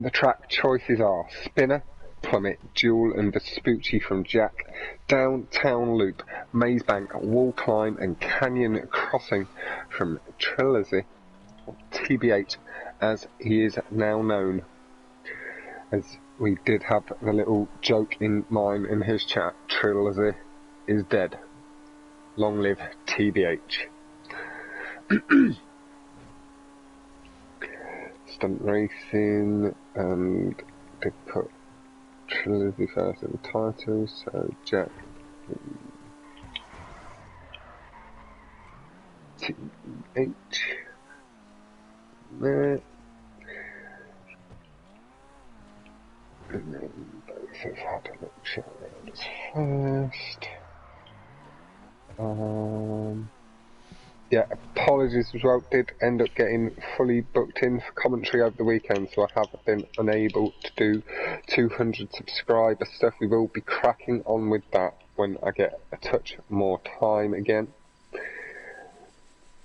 The track choices are Spinner, Plummet, Duel and Vespucci from Jack, Downtown Loop, Maze Bank, Wall Climb and Canyon Crossing from Trilogy, or TBH as he is now known. As we did have the little joke in mine in his chat, Trilogy is dead. Long live TBH. Stunt racing, and did put Trilogy first in the title, so Jack TH there, and then both have had a look show around as first. Yeah, apologies as well, did end up getting fully booked in for commentary over the weekend, so I have been unable to do 200 subscriber stuff. We will be cracking on with that when I get a touch more time again.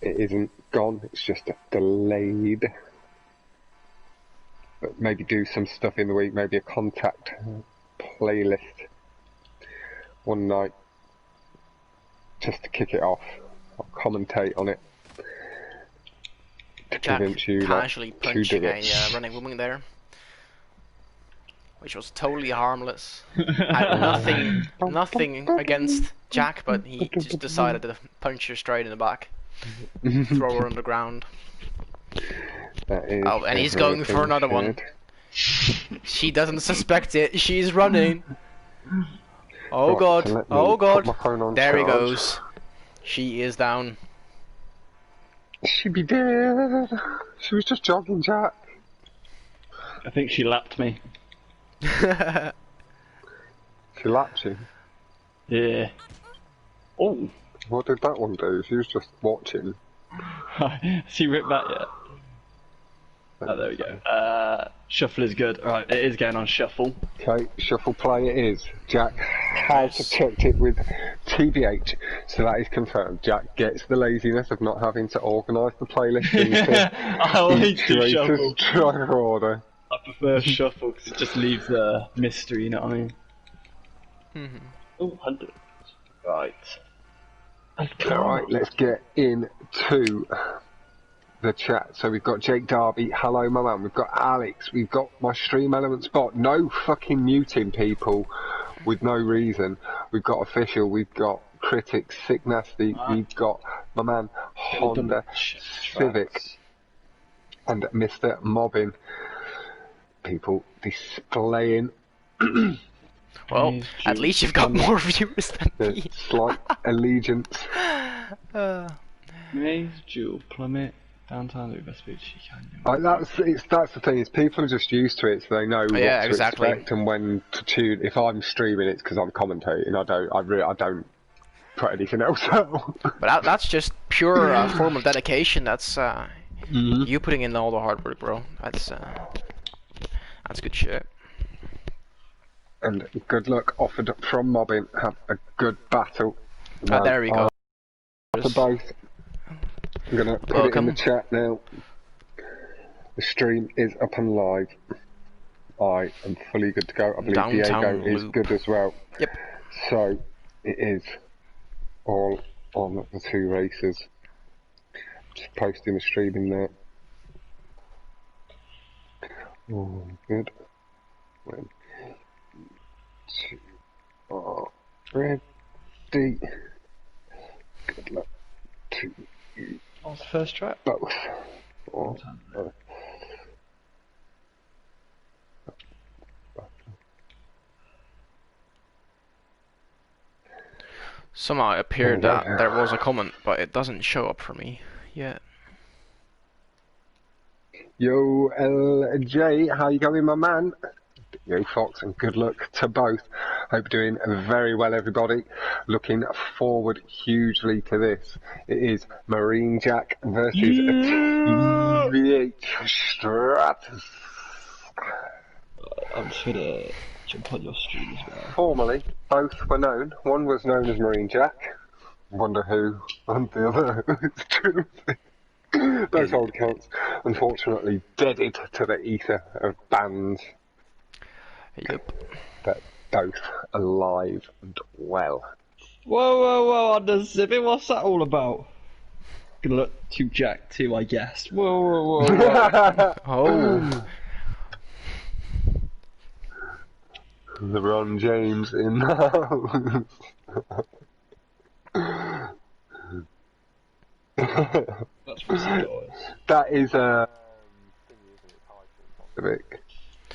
It isn't gone, it's just delayed. But maybe do some stuff in the week, maybe a contact playlist one night, just to kick it off. I'll commentate on it to Jack convince you casually that punching a running woman there, which was totally harmless. Had nothing against Jack, but he just decided to punch her straight in the back, throw her on the ground. Oh, and he's going for another one. She doesn't suspect it. She's running. Oh god! Oh god! There he goes. She is down. She'd be dead. She was just jogging, Jack. I think she lapped me. She lapped you? Yeah. Oh! What did that one do? She was just watching. She ripped that yet? Oh, there we go. Shuffle is good. Alright, it is getting on shuffle. Okay, shuffle play it is. Jack has checked it with TBH, so that is confirmed. Jack gets the laziness of not having to organise the playlist into I like to shuffle. Track order. I prefer shuffle because it just leaves a mystery, you know what I mean? Oh, 100. Right. Alright, let's get into the chat. So we've got Jake Darby, hello my man, we've got Alex, we've got my Stream Elements bot, no fucking muting people with no reason, we've got Official, we've got Critics, Sick Nasty, we've got my man Honda Civic and Mr. Mobbin. People displaying well, at least you've got more viewers than me. Slight allegiance. Maze, Jewel, Plummet, Downtown Loop, Vespucci, Canyon. That's the thing, is people are just used to it, so they know what to exactly. expect and when to tune. If I'm streaming, it's because I'm commentating. I don't put anything else out. But that's just pure form of dedication. That's you putting in all the hard work, bro. That's good shit. And good luck offered from Mobbin. Have a good battle. There we go. For both. I'm gonna put it in the chat now. The stream is up and live. I am fully good to go. I believe Downtown Diego is good as well. Yep. So it is all on the two races. Just posting the stream in there. Oh, good. 1, 2 are ready. Good luck to you. What's the first track? Both. Somehow it appeared that there was a comment, but it doesn't show up for me yet. Yo, LJ, how you going, my man? Yo, Fox, and good luck to both. Hope you're doing very well, everybody. Looking forward hugely to this. It is Marine Jack versus tbhStratuus. I'm just gonna jump on your stream as well. Formerly, both were known. One was known as Marine Jack. Wonder who, and the other is Those old accounts. unfortunately deaded to the ether of bands. Yep. But both alive and well. Whoa, Under Civic, what's that all about? Gonna look too Jack too, I guess. Whoa. Oh. LeBron James in the house. That's ridiculous. That is Civic.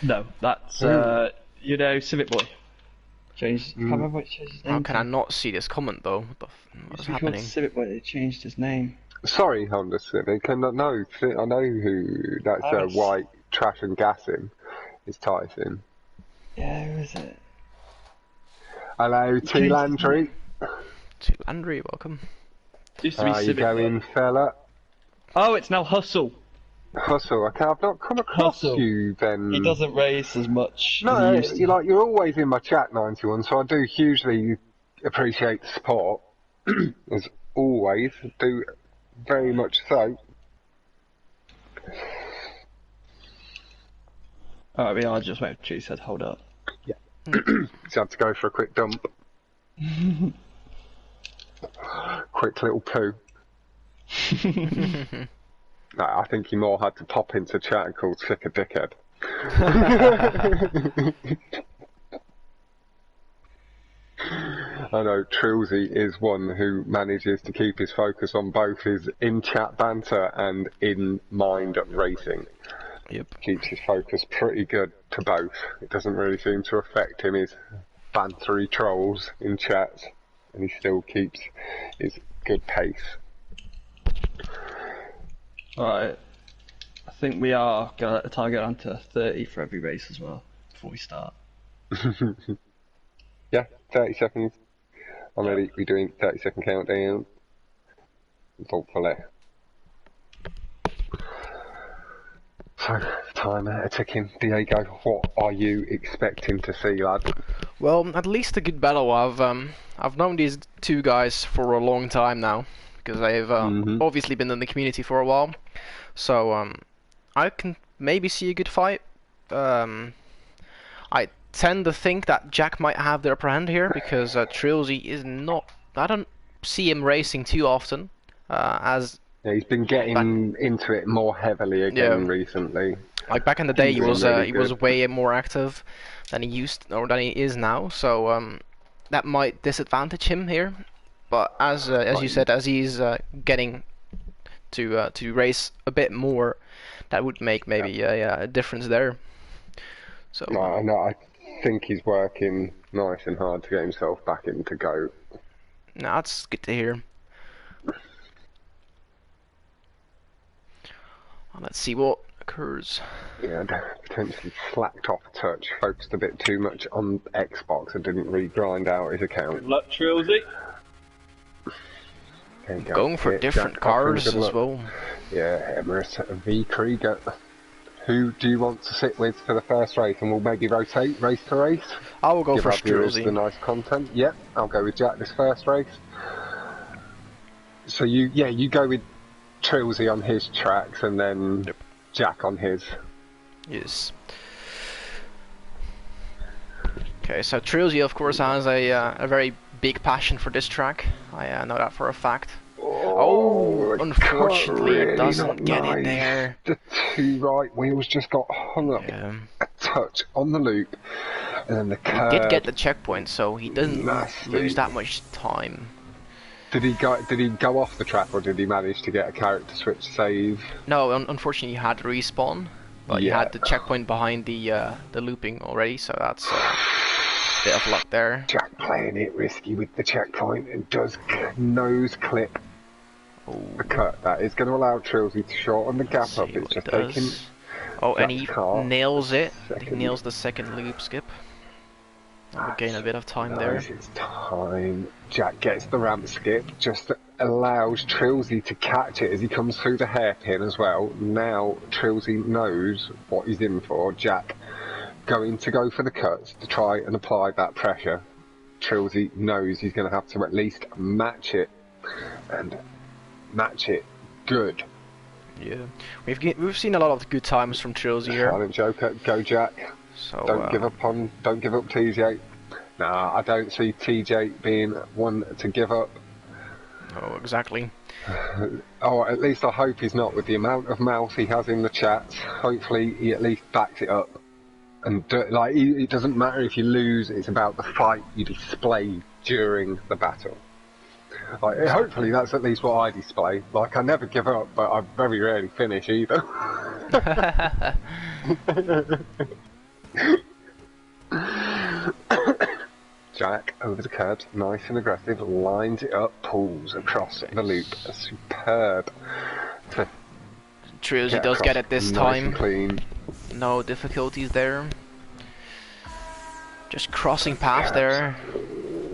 No, that's Civic Boy. Changed. Can't remember what changed his name. How can I not see this comment though? What's happening? Civic Boy. They changed his name. Sorry, Honda Civic. I know who. That's white trash and gassing. Is Tyson. Yeah, who is it? Hello, T Landry. T Landry, welcome. Used to be How you Civic going, Boy. fella? Oh, it's now Hustle. Hustle. Okay, I've not come across you then. He doesn't race as much. No, as he used to. you're always in my chat, 91. So I do hugely appreciate the support, as always. Do very much so. Alright, we are just waiting for Cheese said, hold up. Yeah. Just had to go for a quick dump. Quick little poo. No, I think he more had to pop into chat and call Sick a dickhead. I know Trilsy is one who manages to keep his focus on both his in-chat banter and in-mind racing. Yep. Keeps his focus pretty good to both. It doesn't really seem to affect him, his bantery trolls in chats, and he still keeps his good pace. Alright. I think we are going to let the time go down to 30 for every race as well, before we start. Yeah, 30 seconds. I'm ready to be doing 30-second countdown. Hopefully. So, timer ticking. Diego, what are you expecting to see, lad? Well, at least a good battle. I've known these two guys for a long time now, because I've obviously been in the community for a while. So I can maybe see a good fight. I tend to think that Jack might have the upper hand here, because Trilsy is not. I don't see him racing too often. Yeah, he's been getting into it more heavily again recently. Like back in the day, he was way more active than he is now. So that might disadvantage him here. But as you said, as he's getting to race a bit more, that would make maybe a difference there. So no, I think he's working nice and hard to get himself back into go. No, that's good to hear. Let's see what occurs. Yeah, potentially slacked off a touch, focused a bit too much on Xbox and didn't really grind out his account. Good luck, Trilsy. Going for different cars as well. Yeah, Emirates V Krieger. Who do you want to sit with for the first race, and we'll maybe rotate race to race? I will go for Trilsy. The nice content. Yep, I'll go with Jack this first race. So you go with Trilsy on his tracks, and then Jack on his. Yes. Okay, so Trilsy of course has a very big passion for this track. I know that for a fact. Oh, unfortunately really doesn't get it there. The two right wheels just got hung up a touch on the loop, and then the curb. He did get the checkpoint, so he doesn't lose that much time. Did he go off the track, or did he manage to get a character switch save? No, unfortunately he had to respawn, but he had the checkpoint behind the looping already, so that's a bit of luck there. Jack playing it risky with the checkpoint and does nose clip the cut. That is going to allow Trilsy to shorten the gap up. It's just taking. Oh, and he nails it. He nails the second loop skip. I'll gain a bit of time there. It's time. Jack gets the ramp skip, just allows Trilsy to catch it as he comes through the hairpin as well. Now Trilsy knows what he's in for. Jack going to go for the cuts to try and apply that pressure. Trilsy knows he's going to have to at least match it, and match it good. Yeah, we've seen a lot of good times from Trills here. Silent Joker, go Jack. So don't give up TJ. Nah, I don't see TJ being one to give up. Oh, exactly. Oh, at least I hope he's not, with the amount of mouth he has in the chat. Hopefully he at least backs it up. And like, it doesn't matter if you lose, it's about the fight you display during the battle. Like, hopefully that's at least what I display. Like, I never give up, but I very rarely finish either. Jack over the curbs, nice and aggressive, lines it up, pulls across the loop. Superb. Trills, he does get it this nice time. And clean. No difficulties there. Just crossing past there.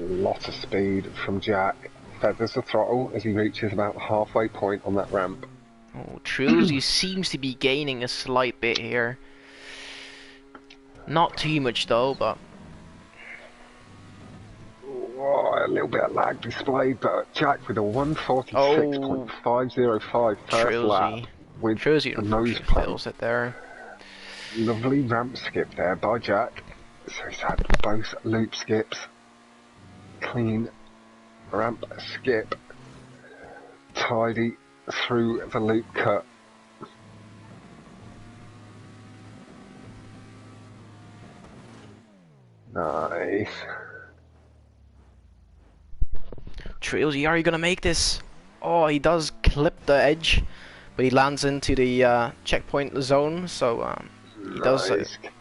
Lot of speed from Jack. Feathers the throttle as he reaches about the halfway point on that ramp. Oh, Trills, he seems to be gaining a slight bit here. Not too much though, but... Oh, a little bit of lag displayed, but Jack with a 146.505 first lap with the nose fails it there. Lovely ramp skip there by Jack. So he's had both loop skips. Clean ramp skip. Tidy through the loop cut. Nice. Trills, are you gonna make this? Oh, he does clip the edge, but he lands into the checkpoint zone, so he does...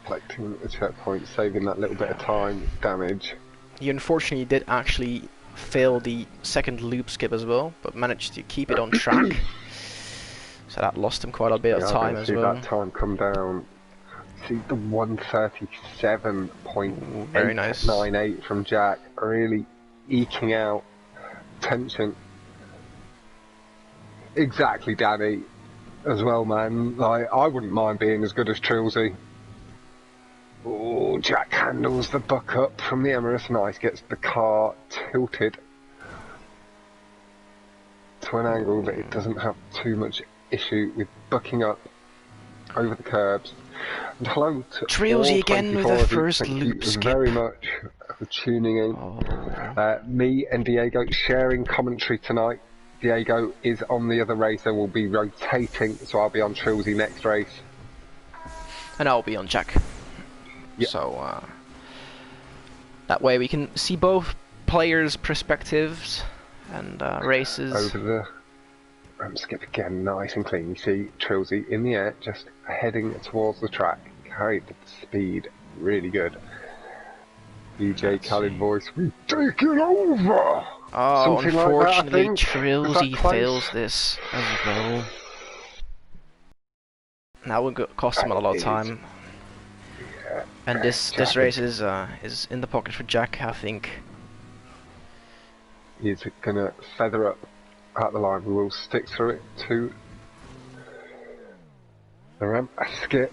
collecting the checkpoint, saving that little bit of time, damage. He unfortunately did actually fail the second loop skip as well, but managed to keep it on track. So that lost him quite a bit of time as well. See that time come down. See the 137.898 very nice. From Jack, really eking out tension. Exactly, Danny, as well, man. Like, I wouldn't mind being as good as Trillsy. Oh, Jack handles the buck up from the Emirates. Nice, gets the car tilted to an angle that it doesn't have too much issue with bucking up over the curbs. And hello to Trillsy again with the first loop skip. Thank you very much for tuning in. Me and Diego sharing commentary tonight. Diego is on the other race and will be rotating, so I'll be on Trillsy next race. And I'll be on Jack. Yep. So that way we can see both players' perspectives and races. Over the ramp skip again, nice and clean. You see Trillsy in the air, just heading towards the track. Carried the speed, really good. DJ Khaled voice, we take it over! Oh, something unfortunately, like that, Trillsy fails this as well. That would cost him a lot of time. Yeah. And this race is in the pocket for Jack, I think. He's gonna feather up at the line. We will stick through it to the ramp. A skip.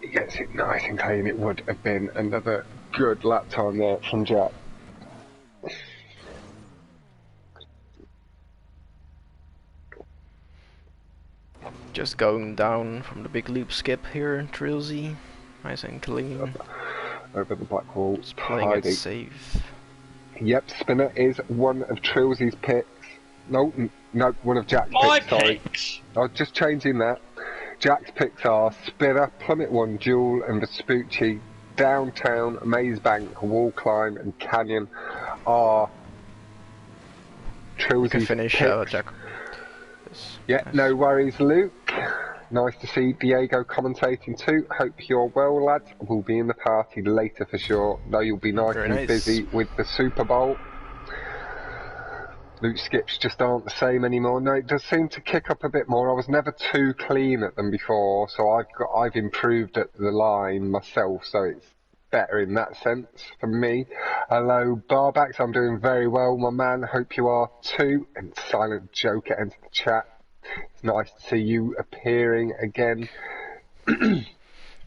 He gets it nice and clean. It would have been another good lap time there from Jack. Just going down from the big loop skip here, Trillsy. Nice and clean. Over the black wall. Just playing it safe. Yep, Spinner is one of Trillsy's picks. No, one of Jack's My picks, sorry. picks! I was just changing that. Jack's picks are Spinner, Plummet 1, Jewel and Vespucci. Downtown, Maze Bank, Wall Climb and Canyon are Trillsy's finish, picks. Jack. Yeah, nice. No worries, Luke. Nice to see Diego commentating too. Hope you're well, lads. We'll be in the party later for sure. Though you'll be nice and busy with the Super Bowl. Loop skips just aren't the same anymore. No, it does seem to kick up a bit more. I was never too clean at them before, so I've improved at the line myself, so it's better in that sense for me. Hello, Barbacks. I'm doing very well, my man. Hope you are too. And Silent Joker entered the chat. It's nice to see you appearing again.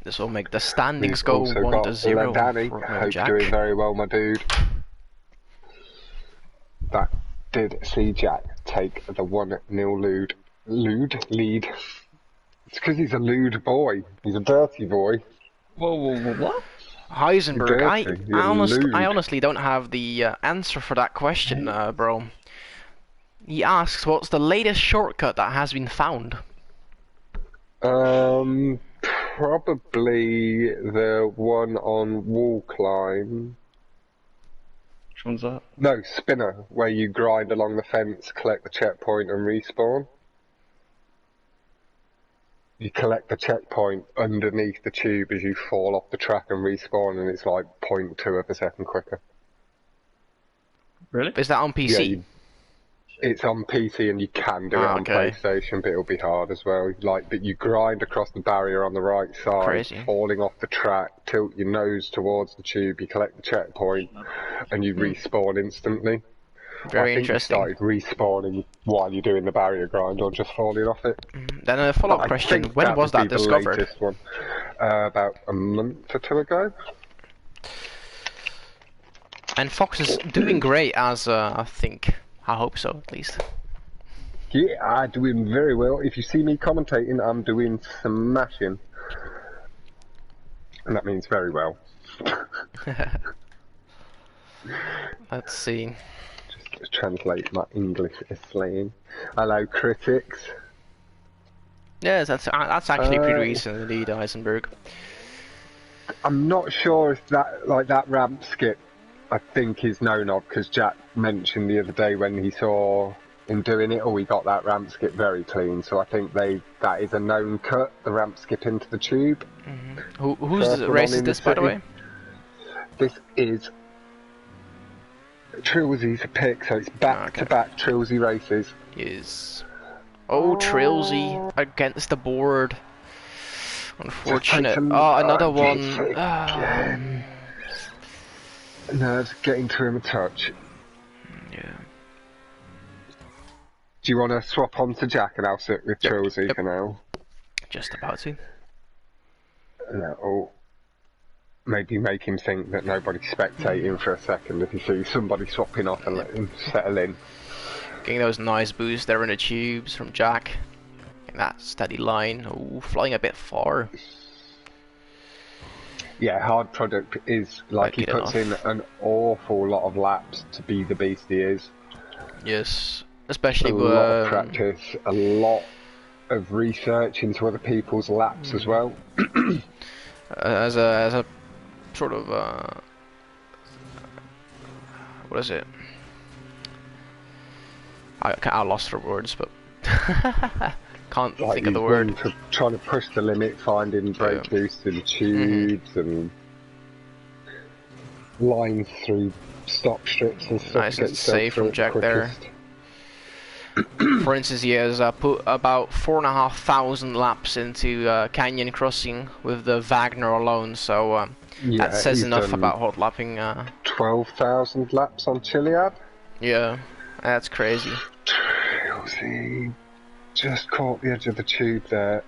This will make the standings go 1-0. Danny, hope you're doing very well, my dude. That did see Jack take the 1-0 lead. Lead. It's because he's a lewd boy. He's a dirty boy. Whoa, what? Heisenberg, I Lewd. honestly don't have the answer for that question, bro. He asks, what's the latest shortcut that has been found? Probably the one on wall climb. Which one's that? No, spinner, where you grind along the fence, collect the checkpoint, and respawn. You collect the checkpoint underneath the tube as you fall off the track and respawn, and it's like 0.2 of a second quicker. Really? Is that on PC? Yeah, it's on PC and you can do it on PlayStation, but it'll be hard as well. But you grind across the barrier on the right side, falling off the track, tilt your nose towards the tube, you collect the checkpoint, and you respawn instantly. Very interesting. You started respawning while you're doing the barrier grind or just falling off it. Then a follow-up question, when was that discovered? The latest one. About a month or two ago. And Fox is doing great as, I hope so, at least. Yeah, I'm doing very well. If you see me commentating, I'm doing smashing. And that means very well. Let's see. Just translate my English slang. Hello, critics. Yes, that's actually pretty recent indeed, Heisenberg. I'm not sure if that ramp skip, I think, is known of, because Jack mentioned the other day when he saw him doing it, he got that ramp skip very clean. So I think that is a known cut, the ramp skip into the tube. Mm-hmm. Whose race is this, by the way? This is Trillsy's pick, so it's back-to-back Trillsy races. Yes. Oh, Trillsy against the board. Unfortunate. Oh, another one. Nerves getting to him a touch. Yeah. Do you want to swap on to Jack and I'll sit with Trillsy for now? Just about to. No. Maybe make him think that nobody's spectating for a second if you see somebody swapping off and let him settle in. Getting those nice boosts there in the tubes from Jack. Getting that steady line. Oh, flying a bit far. Yeah, hard product is like he puts in an awful lot of laps to be the beast he is. Yes, especially with a lot of practice, a lot of research into other people's laps as well. As a sort of what is it? I lost for words, but can't think of the word. Trying to push the limit, finding brake boosts in tubes and lines through stop strips and stuff. Nice and safe from Jack there. For instance, he has put about 4,500 laps into Canyon Crossing with the Wagner alone, so that says enough about hot lapping. 12,000 laps on Chiliad? Yeah, that's crazy. He just caught the edge of the tube there.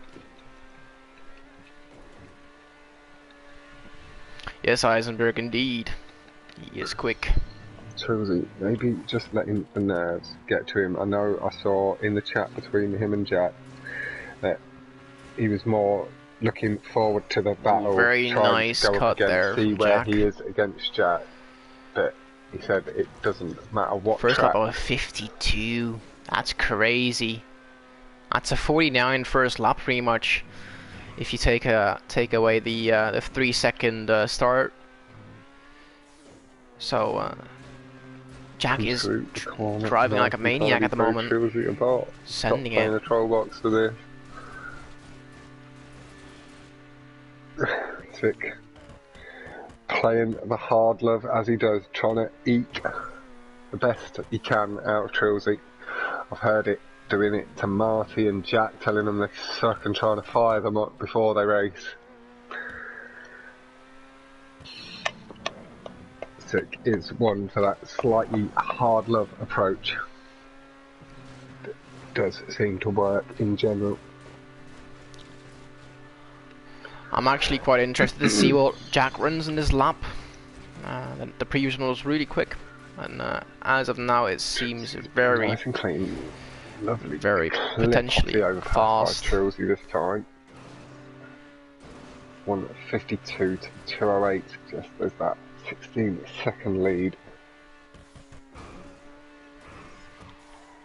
Yes, Heisenberg, indeed. He is quick. Trillsy, maybe just letting the nerves get to him. I know I saw in the chat between him and Jack that he was more looking forward to the battle. Very nice cut there. See where he is against Jack, but he said it doesn't matter what First track. lap of 52. That's crazy. That's a 49 first lap, pretty much. If you take away the 3-second start. So Jack is driving like a maniac at the moment. Sending it. The troll box for this. Sick. Playing the hard love as he does, trying to eke the best he can out of Trillsy. I've heard it doing it to Marty and Jack, telling them they suck and trying to fire them up before they race. Sick is one for that slightly hard love approach. That does seem to work in general. I'm actually quite interested to see what Jack runs in this lap. The previous one was really quick, and as of now it seems very... I think Lovely. Very Clip potentially off the overpass fast. by Trilsey this time. 152 to 208 suggests there's that 16-second lead.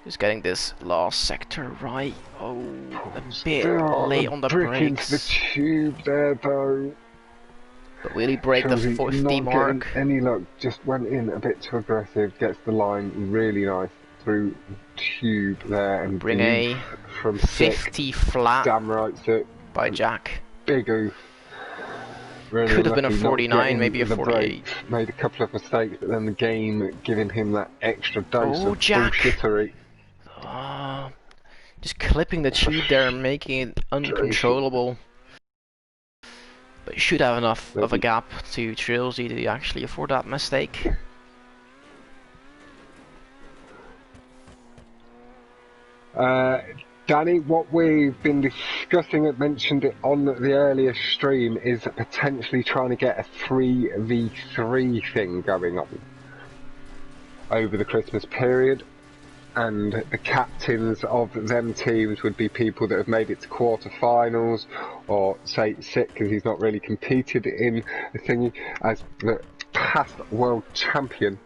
Just getting this last sector right. Oh, a bit Still late on the brick into the brakes. tube there though. But will he break the Trilsey 50 not mark? getting any luck, just went in a bit too aggressive, gets the line really nice through the tube there and Bring a from 50 Sick. flat Damn right, Sick. by Jack. Big oof. Really Could have been a unlucky not 49, getting maybe a the 48. brakes. Made a couple of mistakes, but then the game giving him that extra dose Oh, of Jack. bullshittery. Just clipping the tube there and making it uncontrollable. But you should have enough of a gap to Trilsey to actually afford that mistake. Danny, what we've been discussing, I mentioned it on the earlier stream, is potentially trying to get a 3v3 thing going on over the Christmas period. And the captains of them teams would be people that have made it to quarterfinals, or say Sick because he's not really competed in the thingy as the past world champion.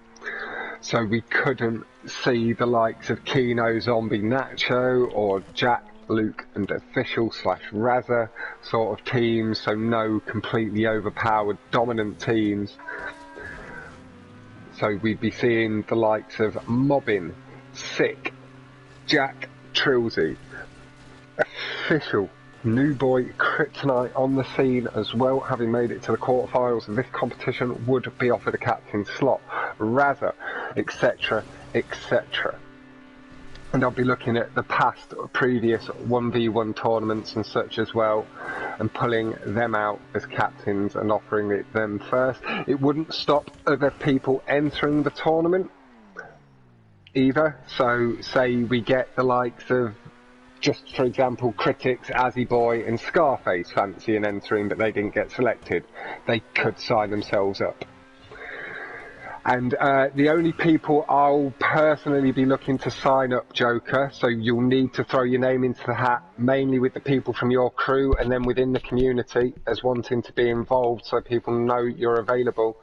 So we couldn't see the likes of Kino, Zombie, Nacho, or Jack, Luke, and Official / Razza sort of teams. So no completely overpowered dominant teams. So we'd be seeing the likes of Mobbin, Sick, Jack, Trilsey, Official, New Boy, Kryptonite on the scene as well, having made it to the quarterfinals of this competition, would be offered a captain slot, Razza, etc, etc. And I'll be looking at the previous 1v1 tournaments and such as well, and pulling them out as captains and offering it them first. It wouldn't stop other people entering the tournament either. So say we get the likes of, just for example, Critics, Azzy Boy and Scarface fancy and entering, but they didn't get selected. They could sign themselves up. And the only people I'll personally be looking to sign up, Joker, so you'll need to throw your name into the hat, mainly with the people from your crew and then within the community as wanting to be involved so people know you're available,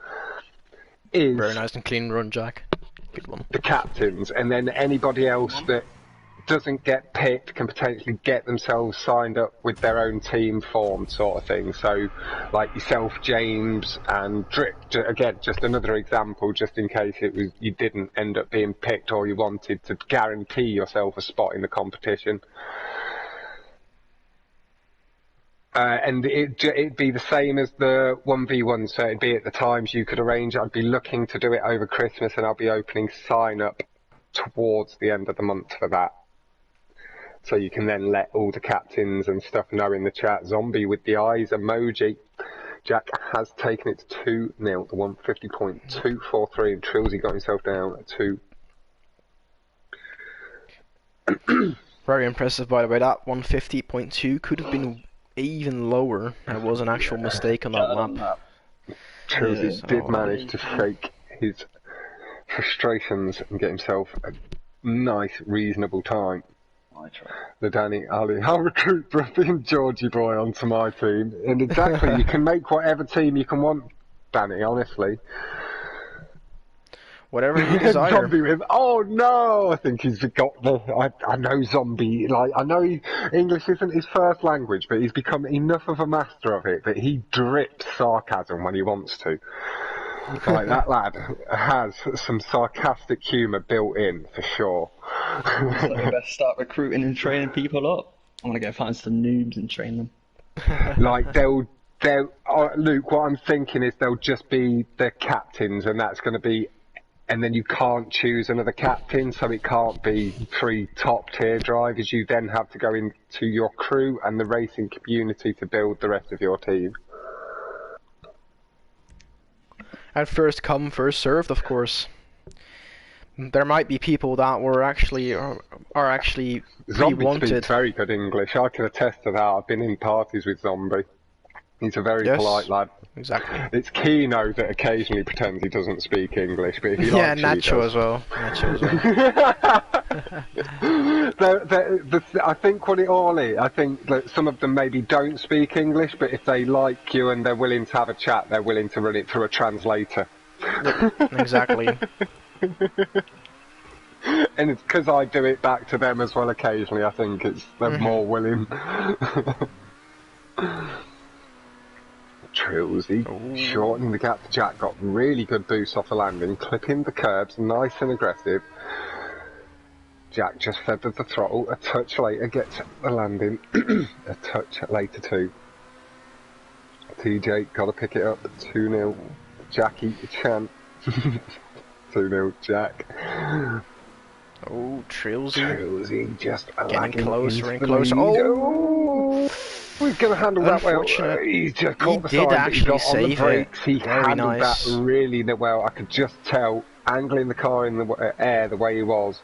is Very nice and clean run, Jack. Good one. the captains, and then anybody else that doesn't get picked can potentially get themselves signed up with their own team formed, sort of thing. So like yourself, James, and Drip, again, just another example, just in case it was you didn't end up being picked or you wanted to guarantee yourself a spot in the competition. And it'd be the same as the 1v1, so it'd be at the times you could arrange. I'd be looking to do it over Christmas, and I'll be opening sign up towards the end of the month for that. So you can then let all the captains and stuff know in the chat. Zombie with the eyes emoji. Jack has taken it to 2-0, the 150.243, and Trilsey got himself down at 2. Very impressive, by the way. That 150.2 could have been even lower. There was an actual mistake on that lap. Trilsey did manage to shake his frustrations and get himself a nice, reasonable time. The Danny Ali, I'll recruit Bruffy and Georgie Boy onto my team. And exactly, you can make whatever team you can want, Danny, honestly. Whatever you desire. Zombie with, oh no, I think he's got the, I know Zombie, like, I know English isn't his first language, but he's become enough of a master of it that he drips sarcasm when he wants to. Like, that lad has some sarcastic humour built in, for sure. So we best start recruiting and training people up. I want to go find some noobs and train them. Like, Luke, what I'm thinking is they'll just be the captains, and that's going to be, and then you can't choose another captain, so it can't be 3 top tier drivers. You then have to go into your crew and the racing community to build the rest of your team. And first come, first served, of course. There might be people that were actually are actually Zombie wanted. speaks very good English. I can attest to that. I've been in parties with Zombie. He's a very polite lad. Exactly. It's Kino that occasionally pretends he doesn't speak English, but he yeah, actually Nacho does. as well. Nacho as well. I think what it all is, I think that some of them maybe don't speak English, but if they like you and they're willing to have a chat, they're willing to run it through a translator. Yep, exactly. And it's because I do it back to them as well occasionally, I think they're more willing. Trillsy, shortening the gap to Jack, got really good boost off the landing, clipping the curbs, nice and aggressive. Jack just feathered the throttle, a touch later gets the landing, a touch later too. TJ gotta pick it up, 2-0. Jackie Chan. 2-0 Jack. Oh, Trillsy. Trillsy just getting closer and closer. Oh! We're going to handle that well. He's just caught the side, but he got on the brakes. He handled that really well. I could just tell, angling the car in the air the way he was,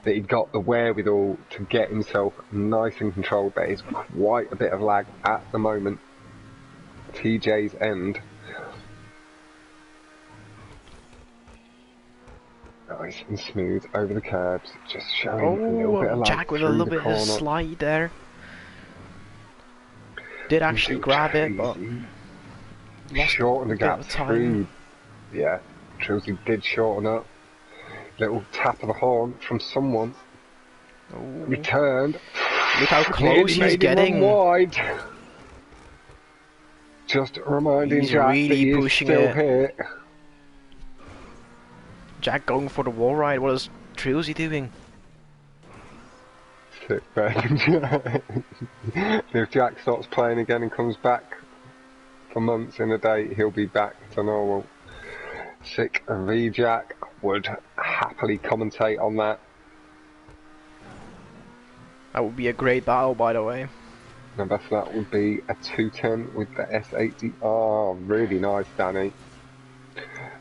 that he'd got the wherewithal to get himself nice and controlled. There is quite a bit of lag at the moment. TJ's end. Nice and smooth over the curbs, just showing a little bit of lag. Jack with a little bit of a slide there. Did actually grab it, but shorten the gap through. Yeah, Trillsy did shorten up. Little tap of the horn from someone. Ooh. Returned. Look how close he's getting. Wide. Just reminding Jack really that he's pushing still it. here. Jack going for the wall ride. What is Trillsy doing? Sit back. If Jack starts playing again and comes back for months in a day, he'll be back to normal. Sick v Jack would happily commentate on that. That would be a great battle, by the way. And that would be a 210 with the S80. Oh, really nice, Danny.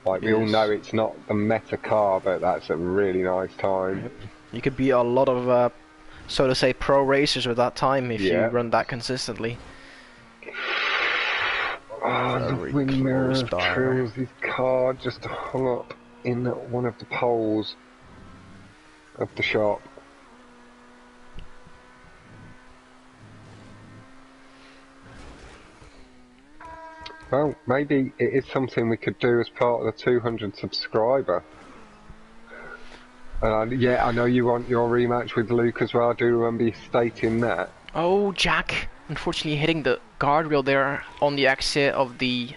Like, we all know it's not the meta car, but that's a really nice time. You could beat a lot of, so to say, pro racers with that time if you run that consistently. Oh, the wing mirror of Trillsy's car just hung up in one of the poles of the shop. Well, maybe it is something we could do as part of the 200 subscriber. Yeah, I know you want your rematch with Luke as well. I do remember you stating that. Oh, Jack, unfortunately hitting the guardrail there on the exit of the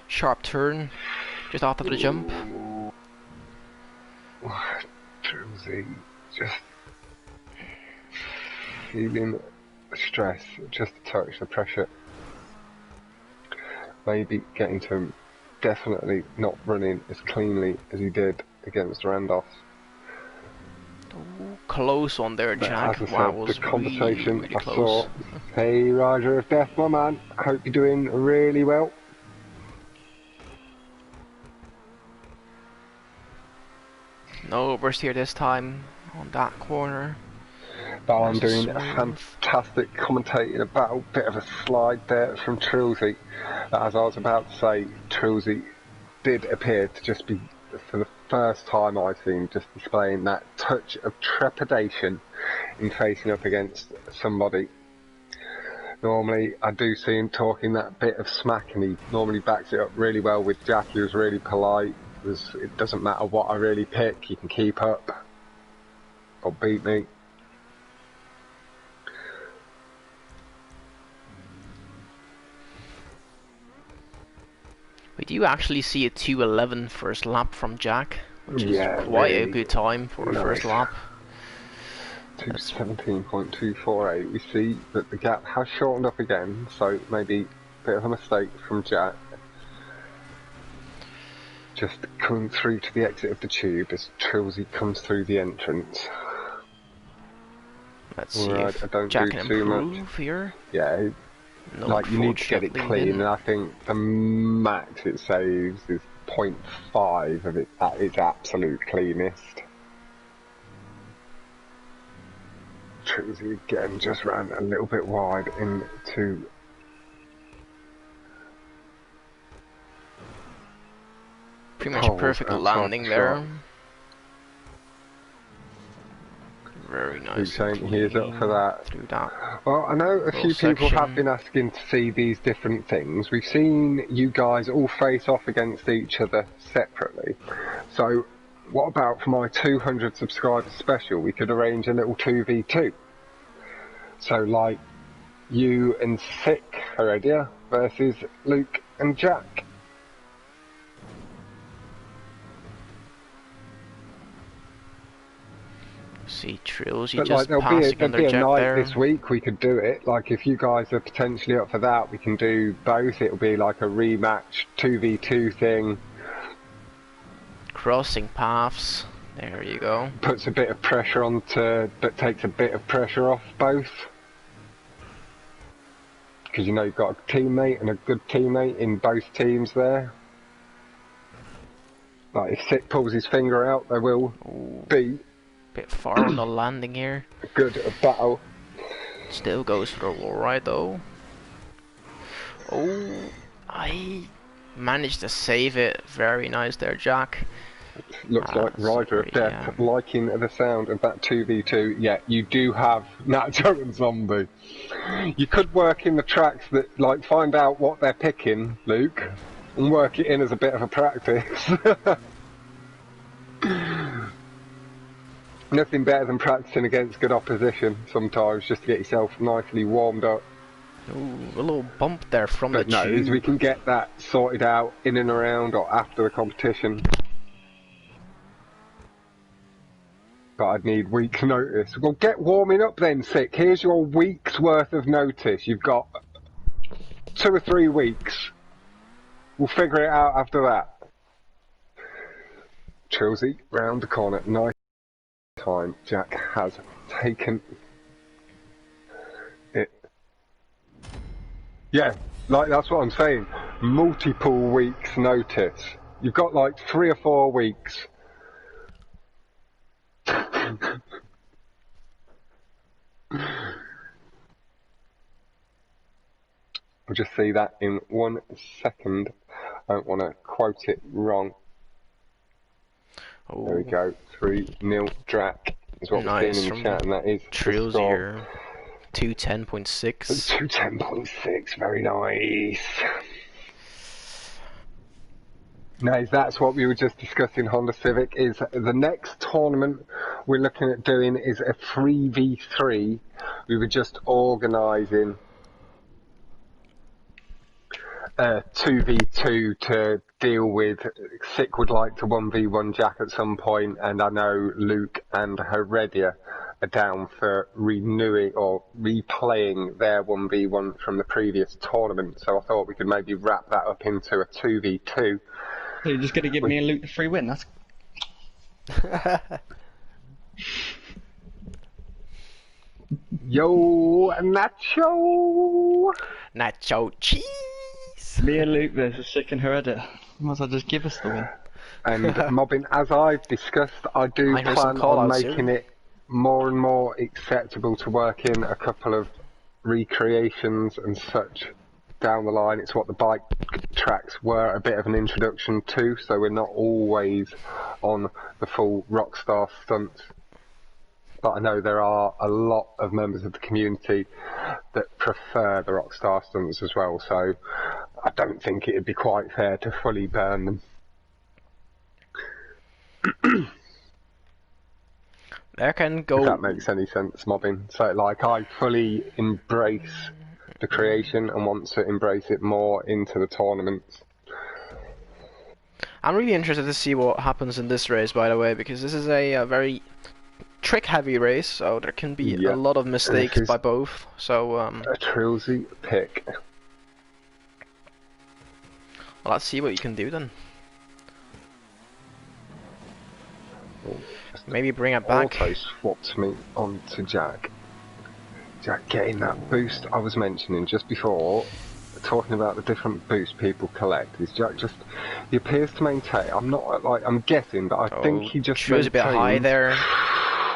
sharp turn just after the jump. Trillsy, just feeling the stress, just a touch, the pressure. Maybe getting to him, definitely not running as cleanly as he did against Randolph. Ooh, close on there, Jack. As I said, the conversation really I saw. Hey, Rider of Death, my man. I hope you're doing really well. No oversteer this time on that corner. But I'm doing a fantastic commentating about a bit of a slide there from Trillsy. As I was about to say, Trillsy did appear to just be, for the first time I've seen, just displaying that touch of trepidation in facing up against somebody. Normally I do see him talking that bit of smack, and he normally backs it up really well with Jack. He was really polite. It doesn't matter what I really pick, you can keep up or beat me. We do actually see a 2:11 first lap from Jack, which is quite really a good time for a first lap. 2:17.248. We see that the gap has shortened up again, so maybe a bit of a mistake from Jack. Just coming through to the exit of the tube as Trillsy comes through the entrance. Let's see if I don't Jack do can too improve much here. Yeah. No, like, you need to get it clean, and I think the max it saves is 0.5 of it at its absolute cleanest. Trillsy again just ran a little bit wide into pretty much a perfect landing there. nice. saying he is up for that. Through that. Well, I know a few people have been asking to see these different things. We've seen you guys all face off against each other separately. So, what about for my 200 subscriber special? We could arrange a little 2v2. So, like, you and Sick Heredia versus Luke and Jack. See, Trills, you But just like, passing there'll under be a Jack night there. this week we could do it. Like, if you guys are potentially up for that, we can do both. It'll be like a rematch 2v2 thing. Crossing paths. There you go. Puts a bit of pressure but takes a bit of pressure off both. Because you know you've got a teammate and a good teammate in both teams there. Like, if Sick pulls his finger out, they will be Bit far on the landing here. a good battle. Still goes for the wall ride though. Oh, I managed to save it. Very nice there, Jack. Looks like Rider of Death liking the sound of that 2v2. Yeah, you do have Nacho and Zombie. You could work in the tracks that, like, find out what they're picking, Luke, and work it in as a bit of a practice. Nothing better than practicing against good opposition sometimes, just to get yourself nicely warmed up. Ooh, a little bump there from the tube. We can get that sorted out in and around or after the competition. But I'd need week's notice. Well, get warming up then, Sick. Here's your week's worth of notice. You've got 2 or 3 weeks. We'll figure it out after that. Chilsey, round the corner. Nice time. Jack has taken it. Yeah, like, that's what I'm saying. Multiple weeks notice. You've got like 3 or 4 weeks. We'll just see that in 1 second. I don't want to quote it wrong. Oh. There we go. 3-0 Drac is what we're seeing in the chat, and that is Trills here. 210.6. 210.6. Very nice. Nice. That's what we were just discussing. Honda Civic is the next tournament we're looking at doing is a 3v3. We were just organising 2v2 to deal with. Sick would like to 1v1 Jack at some point, and I know Luke and Heredia are down for renewing or replaying their 1v1 from the previous tournament, so I thought we could maybe wrap that up into a 2v2. So you're just going to give me and Luke the free win? That's... Yo, Nacho! Nacho cheese! Me and Luke versus Sick and Heredia. Might as well just give us the win. And mobbing, as I've discussed, I do plan on making it more and more acceptable to work in a couple of recreations and such down the line. It's what the bike tracks were a bit of an introduction to, so we're not always on the full Rockstar stunts. But I know there are a lot of members of the community that prefer the Rockstar stunts as well, so I don't think it would be quite fair to fully burn them. There can go. If that makes any sense, mobbing. So, like, I fully embrace the creation and want to embrace it more into the tournaments. I'm really interested to see what happens in this race, by the way, because this is a very trick-heavy race, so there can be a lot of mistakes by both. So a Trillsy pick. Well, let's see what you can do then. Maybe bring it back. Auto swapped me onto Jack. Jack getting that boost I was mentioning just before, talking about the different boosts people collect. Is Jack just, he appears to maintain, I'm guessing, but I think he just was a bit high there.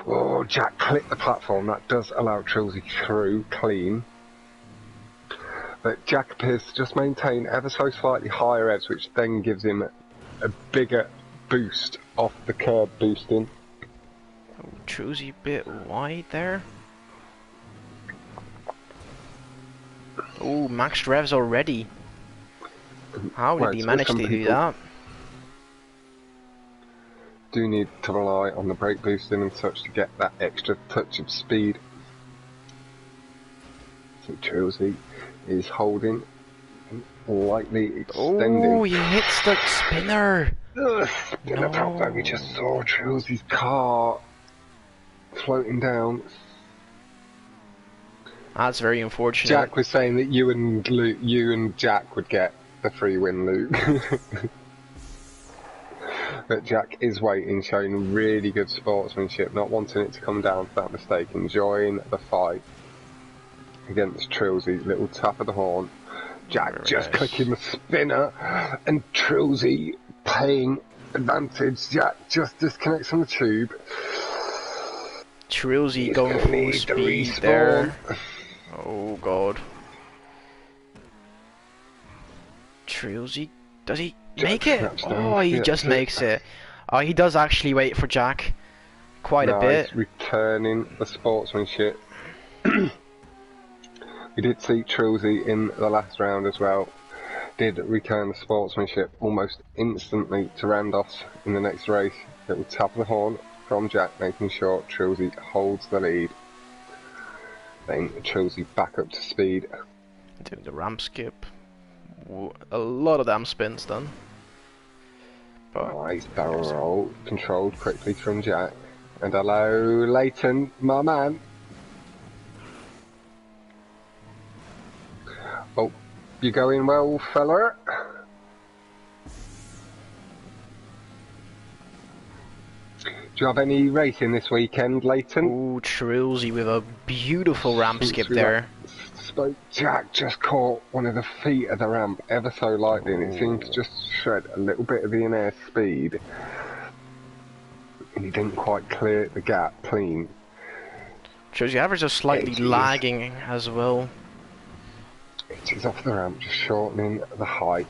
Oh, Jack clipped the platform. That does allow Trillsy through clean. But Jack appears to just maintain ever so slightly higher edge, which then gives him a bigger boost off the curb boosting. Oh, Truesy bit wide there. Oh, max revs already. How did he manage to do that? Do need to rely on the brake boosting and such to get that extra touch of speed. So Truesy is holding and lightly extending. Oh, he hits the spinner. Spinner top though, we just saw Truesy's car floating down. That's very unfortunate. Jack was saying that you and Jack would get the free win, Luke. But Jack is waiting, showing really good sportsmanship, not wanting it to come down to that mistake, enjoying the fight against Trilsey. Little tap of the horn. Jack just clicking the spinner, and Trilsey paying advantage. Jack just disconnects from the tube. Trilsey going full speed there. Oh god. Trilsey, does he make it? Oh, he just makes it. Oh, he does actually wait for Jack quite a bit. Returning the sportsmanship. We did see Trilsey in the last round as well. Did return the sportsmanship almost instantly to Randos in the next race. Little tap of the horn from Jack, making sure Trilsey holds the lead. Then Trilsey back up to speed. Doing the ramp skip. A lot of damn spins done. But nice barrel roll, controlled quickly from Jack. And hello, Leighton, my man. Oh, you going well, fella? Do you have any racing this weekend, Leighton? Ooh, Trilsey with a beautiful ramp skip there. Jack just caught one of the feet of the ramp ever so lightly, and it seemed to just shred a little bit of the in-air speed. And he didn't quite clear the gap clean. Trilsey average is slightly lagging as well. It is off the ramp, just shortening the height.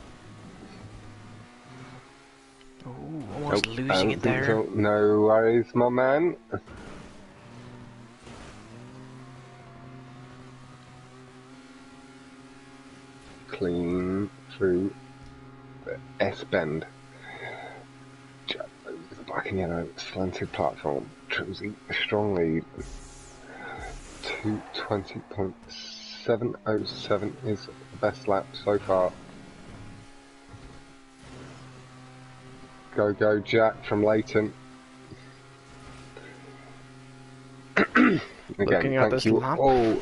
Ooh, almost losing it there. No worries, my man. Clean through the S-bend. Jack over the black and yellow slanted platform. Trilsey a strong lead. 2:20.707 is the best lap so far. Go Jack from Leighton. Again, thank you all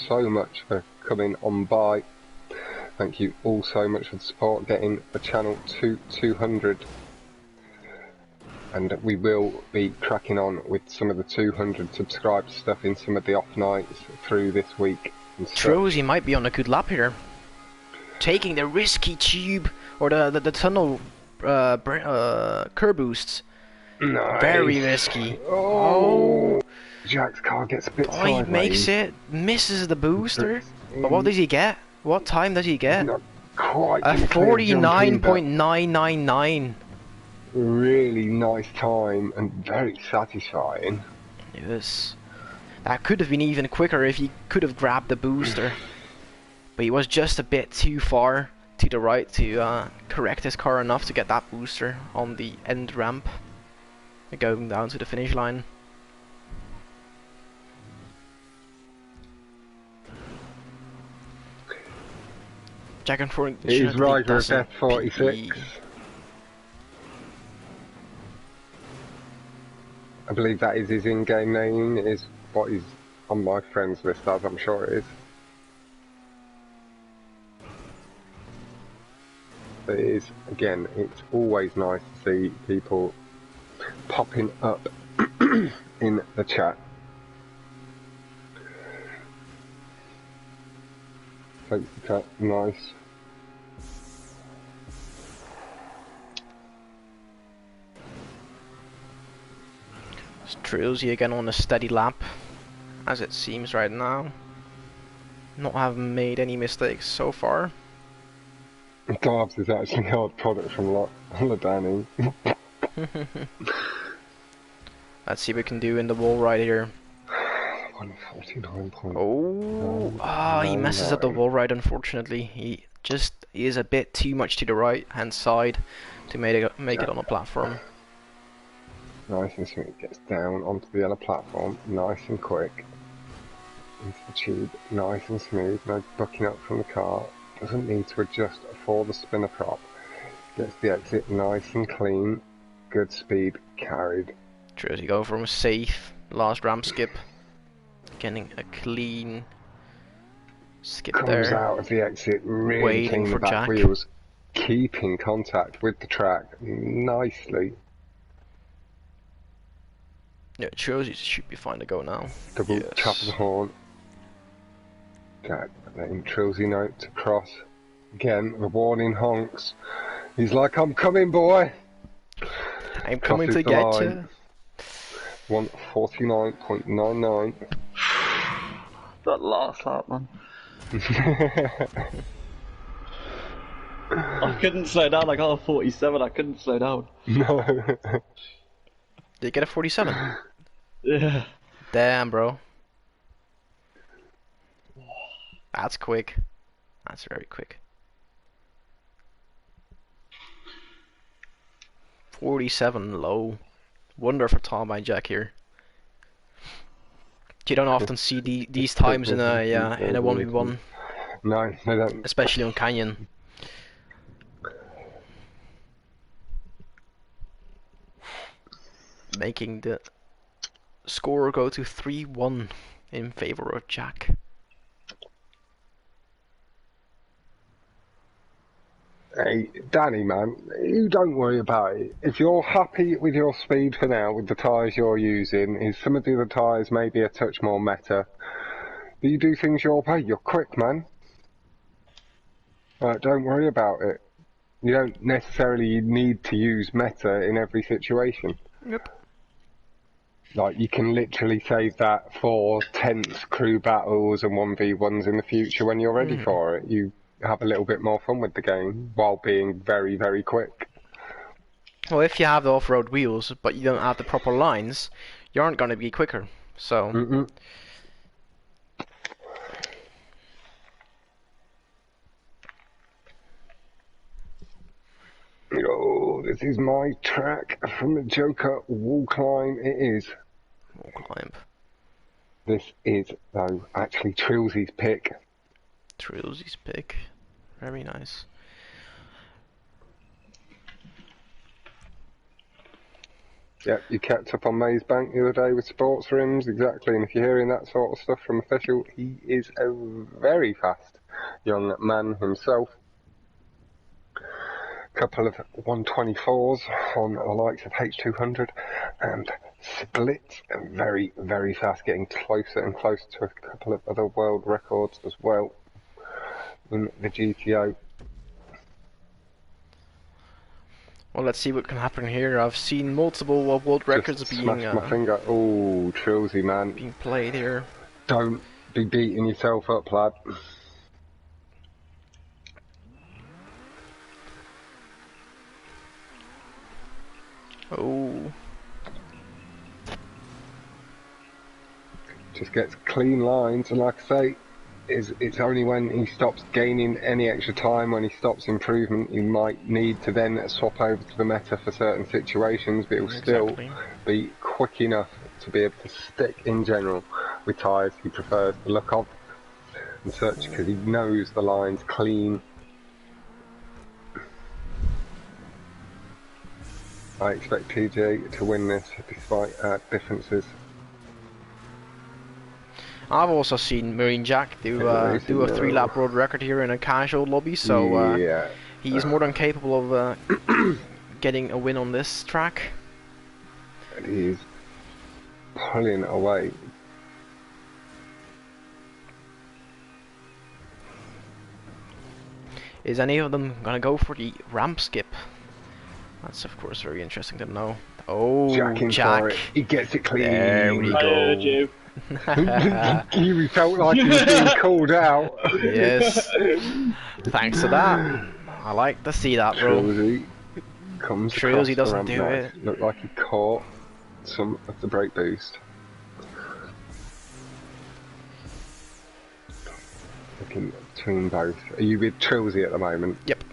so much for coming on by. Thank you all so much for the support, getting the channel to 200. And we will be cracking on with some of the 200 subscribed stuff in some of the off nights through this week. Trilsey might be on a good lap here. Taking the risky tube, or the tunnel curb boosts. Nice. Very risky. Oh. Jack's car gets a bit sideways. He makes it, misses the booster. But what does he get? What time does he get? Not quite a 49.999. Really nice time and very satisfying. Yes. That could have been even quicker if he could have grabbed the booster. But he was just a bit too far to the right to correct his car enough to get that booster on the end ramp. Going down to the finish line. Jack and Ford. He's Rider of F46. I believe that is his in-game name, is what he's on my friends list as, I'm sure it is. But it is, again, it's always nice to see people popping up in the chat. Takes the cut, nice. Trilsey again on a steady lap, as it seems right now. Not having made any mistakes so far. Garbs is actually hard product from Ladani. Let's see what we can do in the wall right here. 149. Oh, he messes up the wall right, unfortunately. He is a bit too much to the right hand side to make it on a platform. Nice and smooth. Gets down onto the other platform, nice and quick. Into the tube, nice and smooth, no bucking up from the car. Doesn't need to adjust for the spinner prop. Gets the exit nice and clean. Good speed carried. True, you go from a safe last ramp skip. Getting a clean skip Comes there. out of the exit, really Waiting clean for the back Jack. wheels. Keeping contact with the track nicely. Yeah, it shows you should be fine to go now. Double tap of the horn. Jack letting Trilsy know to cross. Again, the warning honks. He's like, I'm coming, boy. I'm coming to Crosses the get line. you. 149.99. That last lap, man. I couldn't slow down. I got a 47. I couldn't slow down. No. Did you get a 47? Yeah. Damn, bro. That's quick. That's very quick. 47 low. Wonder for Tom by Jack here. You don't often see these times in a 1v1, No, they don't. especially on Canyon. Making the score go to 3-1 in favor of Jack. Hey, Danny, man, you don't worry about it. If you're happy with your speed for now, with the tyres you're using, is some of the other tyres maybe a touch more meta, but you do things your way. You're quick, man. Don't worry about it. You don't necessarily need to use meta in every situation. Yep. Like, you can literally save that for tense crew battles and 1v1s in the future when you're ready for it. You have a little bit more fun with the game while being very, very quick. Well, if you have the off-road wheels, but you don't have the proper lines, you aren't going to be quicker. So. Oh, this is my track from the Joker wall climb. It is. Wall climb. This is, though, actually Trilsy's pick. Trilsy's pick. Very nice. Yep, you kept up on Maze Bank the other day with sports rims, exactly. And if you're hearing that sort of stuff from Official, he is a very fast young man himself. Couple of 124s on the likes of H200 and splits, and very, very fast, getting closer and closer to a couple of other world records as well in the GTO. Well, let's see what can happen here. I've seen multiple world records Just being smashed my finger. Oh, Trilsy, man. being played here. Don't be beating yourself up, lad. Oh. Just gets clean lines, and like I say, it's only when he stops gaining any extra time, when he stops improvement, he might need to then swap over to the meta for certain situations, but he'll still be quick enough to be able to stick in general with tyres he prefers the look of and such, because he knows the lines clean. I expect TJ to win this despite differences. I've also seen Marine Jack do a 3-lap world record here in a casual lobby, so yeah. he's more than capable of getting a win on this track. And he's pulling away. Is any of them gonna go for the ramp skip? That's of course very interesting to know. Oh, Jack! For it. He gets it clean. There we go. I heard you. He felt like he was being called out. Yes. Thanks to that. I like to see that, bro. Trilsy comes Trilsy across doesn't the do ramp it. nice. Looked like he caught some of the brake boost. Looking between both. Are you with Trilsy at the moment? Yep.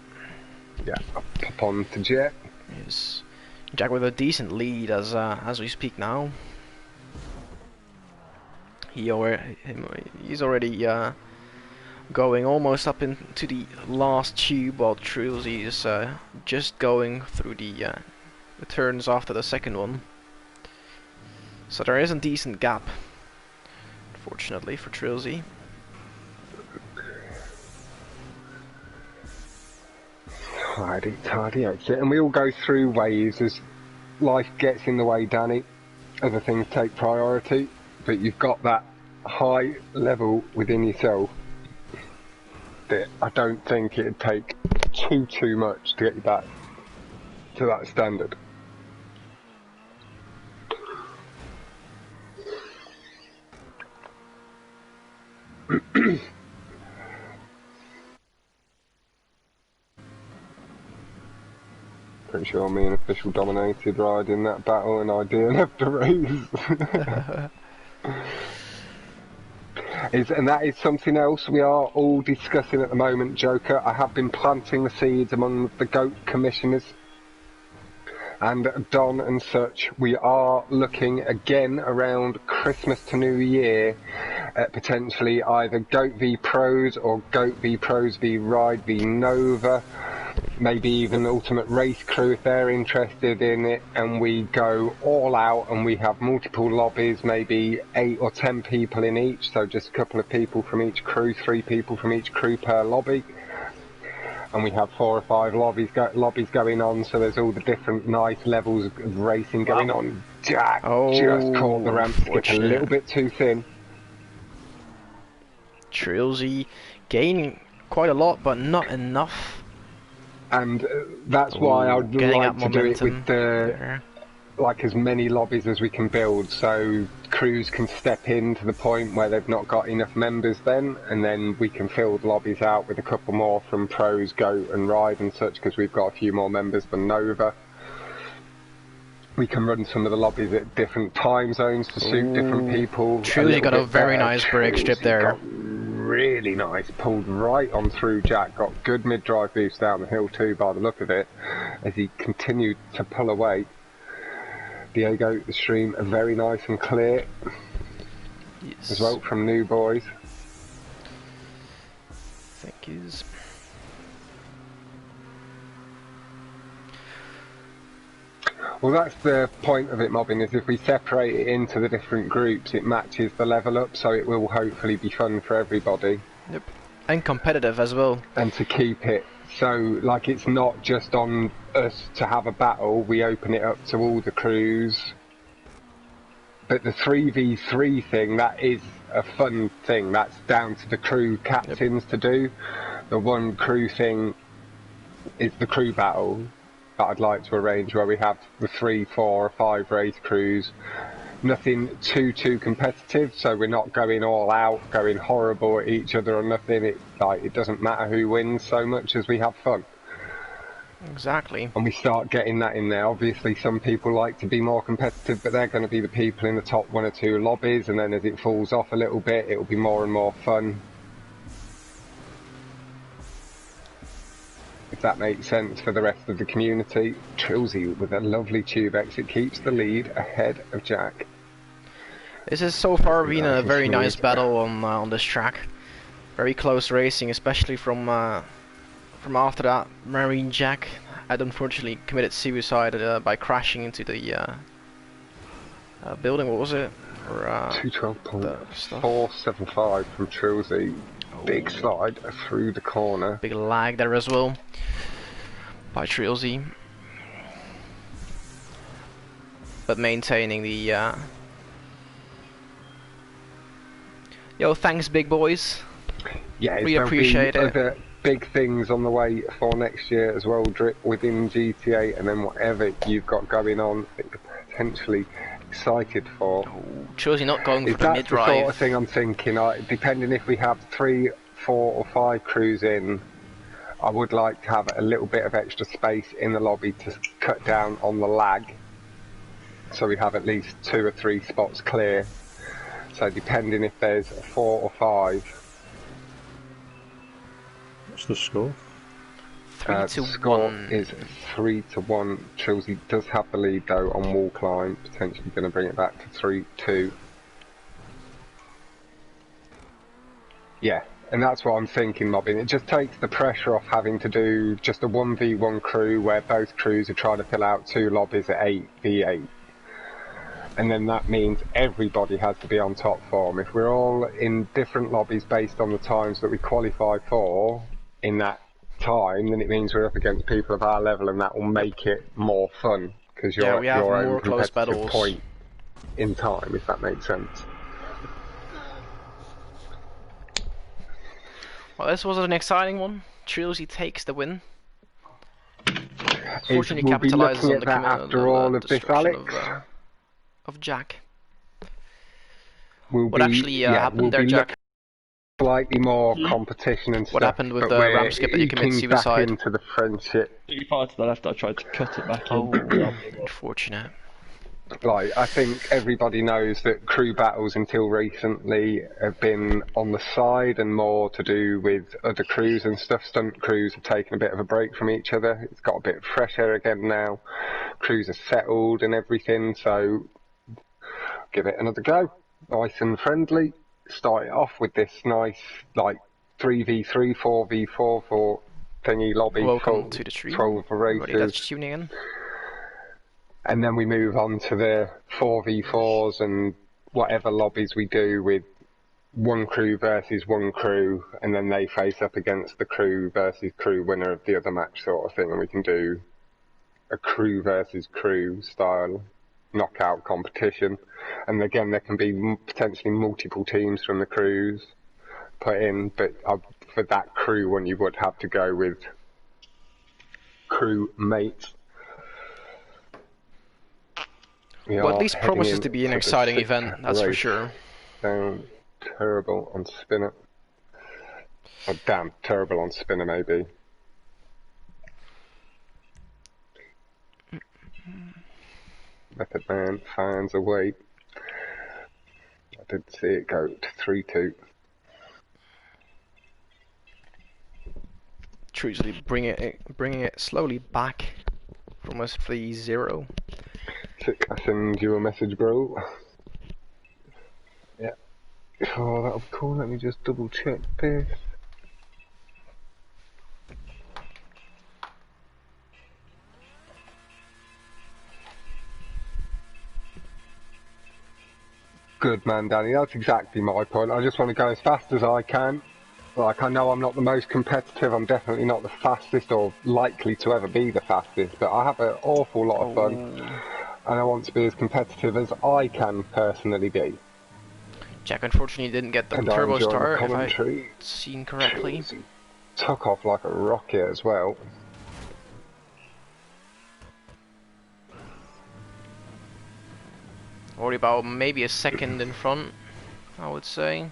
Yeah, I'll pop on to Jet. Yes. Jack with a decent lead as we speak now. He's already going almost up into the last tube, while Trilsy is just going through the turns after the second one. So there is a decent gap, unfortunately, for Trilsy. Tidy exit, and we all go through waves as life gets in the way, Danny. Other things take priority, but you've got that high level within yourself that I don't think it'd take too much to get you back to that standard. Pretty sure me and Official dominated ride in that battle, and I didn't have to race. And that is something else we are all discussing at the moment, Joker. I have been planting the seeds among the GOAT commissioners and Don and such. We are looking again around Christmas to New Year at potentially either GOAT v Pros or GOAT v Pros v Ride v Nova. Maybe even Ultimate Race Crew if they're interested in it, and we go all out and we have multiple lobbies, maybe 8 or 10 people in each, so just a couple of people from each crew, 3 people from each crew per lobby, and we have 4 or 5 lobbies going on, so there's all the different nice levels of racing going on. Jack just caught the ramp skip a little bit too thin. Trilsy gaining quite a lot, but not enough. And that's why I'd like to do it with like as many lobbies as we can build, so crews can step in to the point where they've not got enough members then, and then we can fill the lobbies out with a couple more from Pros, GOAT and Ride and such, because we've got a few more members than Nova. We can run some of the lobbies at different time zones to suit different people. Truly got a very nice brake strip there. Really nice, pulled right on through Jack, got good mid-drive boost down the hill too by the look of it, as he continued to pull away. Diego, the stream, very nice and clear, yes, as well from New Boys. Thank yous. Well, that's the point of it, Mobbin, is if we separate it into the different groups, it matches the level up, so it will hopefully be fun for everybody. Yep. And competitive as well. And to keep it so, like, it's not just on us to have a battle, we open it up to all the crews. But the 3v3 thing, that is a fun thing, that's down to the crew captains to do. The one crew thing is the crew battle that I'd like to arrange, where we have the 3, 4 or 5 race crews. Nothing too competitive, so we're not going all out, going horrible at each other or nothing. It doesn't matter who wins so much as we have fun. Exactly. And we start getting that in there. Obviously some people like to be more competitive, but they're going to be the people in the top 1 or 2 lobbies, and then as it falls off a little bit, it'll be more and more fun. If that makes sense for the rest of the community. Trilsy with a lovely tube exit keeps the lead ahead of Jack. This has so far been a very nice battle on this track. Very close racing, especially from after that. Marine Jack had unfortunately committed suicide by crashing into the building. What was it? 212.475 from Trilsy. Big slide through the corner. Big lag there as well by Trilsy, but maintaining the yo, thanks big boys. Yeah, we appreciate it. Other big things on the way for next year as well, Drip, within GTA, and then whatever you've got going on that you're potentially excited for. Trilsy not going for the mid-drive. That's the sort of thing I'm thinking. Depending if we have 3, 4 or 5 crews in, I would like to have a little bit of extra space in the lobby to cut down on the lag. so we have at least 2 or 3 spots clear. So depending if there's 4 or 5. What's the score? 3 to score 1. Is 3 to 1. Chelsea does have the lead though on wall climb, potentially going to bring it back to 3-2. Yeah, and that's what I'm thinking, Mobbin. It just takes the pressure off having to do just a 1v1 crew where both crews are trying to fill out 2 lobbies at 8v8. And then that means everybody has to be on top form. If we're all in different lobbies based on the times that we qualify for in that time, then it means we're up against people of our level, and that will make it more fun because you're at your own competitive point in time, if that makes sense. Well, this was an exciting one. Trilogy takes the win. Fortunately, We'll capitalizes on the after all of this, Alex. Of Jack. What actually happened there, Jack? Slightly more competition and stuff. What happened with the ramp skip that you commit suicide? Back into the friendship. You fired to the left, I tried to cut it back in. Oh, unfortunate. Like, I think everybody knows that crew battles until recently have been on the side and more to do with other crews and stuff. Stunt crews have taken a bit of a break from each other. It's got a bit of fresh air again now. Crews are settled and everything, so give it another go. Nice and friendly. Start it off with this nice, like, 3v3, 4v4 for thingy lobby. Welcome to the stream. 12 races. Everybody that's tuning in. And then we move on to the 4v4s and whatever lobbies we do with one crew versus one crew, and then they face up against the crew versus crew winner of the other match sort of thing, and we can do a crew versus crew style knockout competition. And again, there can be potentially multiple teams from the crews put in, but for that crew one you would have to go with crew mates. Well, at least promises to be an exciting event, that's for sure. Down terrible on spinner. Oh, damn, terrible on spinner maybe. Method Man finds a way. I did see it go to 3-2. Truly bringing it slowly back from a 3-0. I send you a message, bro. Yeah. Oh, that'll be cool. Let me just double check this. Good man, Danny. That's exactly my point. I just want to go as fast as I can. Like, I know I'm not the most competitive. I'm definitely not the fastest or likely to ever be the fastest, but I have an awful lot of fun. And I want to be as competitive as I can personally be. Jack unfortunately didn't get the turbo start, if I've seen correctly. Took off like a rocket as well. Already about maybe a second in front, I would say.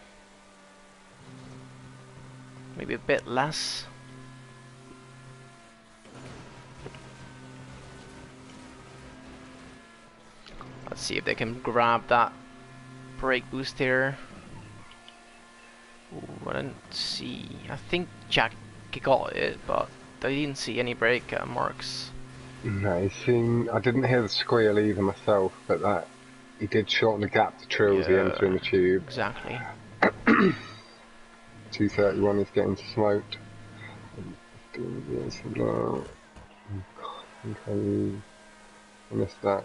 Maybe a bit less. Let's see if they can grab that brake boost here. Ooh, I didn't see. I think Jack got it, but I didn't see any brake marks. No, I didn't hear the squeal either myself, but that he did shorten the gap to Trilsy entering the tube. Exactly. 231 is getting smoked. Okay, I missed that.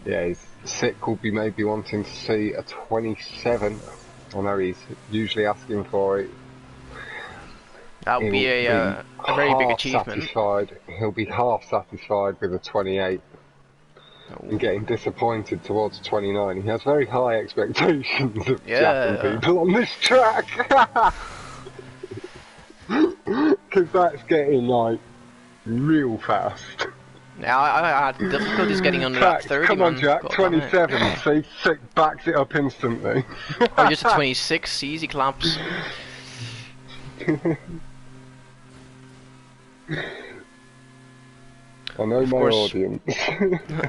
Yeah, his sick will be maybe wanting to see a 27. I know he's usually asking for it. That would be a very big achievement. He'll be half satisfied with a 28 and getting disappointed towards 29. He has very high expectations of Jack and people on this track. Because that's getting like real fast. Yeah, I had difficulties getting under that 30. Come on, Jack, 27. See, sick backs it up instantly. Or just a 26, easy claps. I know my audience.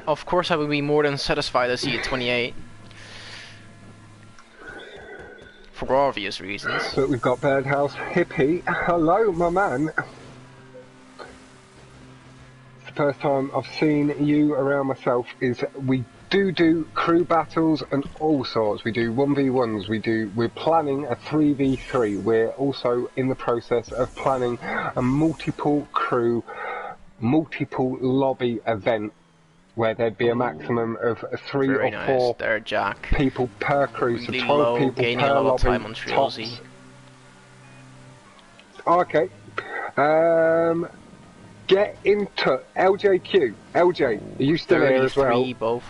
Of course, I would be more than satisfied to see a 28. For obvious reasons. But we've got Birdhouse Hippie. Hello, my man. It's the first time I've seen you around myself. We do crew battles and all sorts. We do 1v1s. We're planning a 3v3. We're also in the process of planning a multiple crew, multiple lobby event where there'd be a maximum of 3 or 4 there, Jack. people per crew, so really 12 low, people gaining per a lot lobby. of time on Trilogy. Okay. Get in touch. LJQ. LJ, are you still here as well? Both.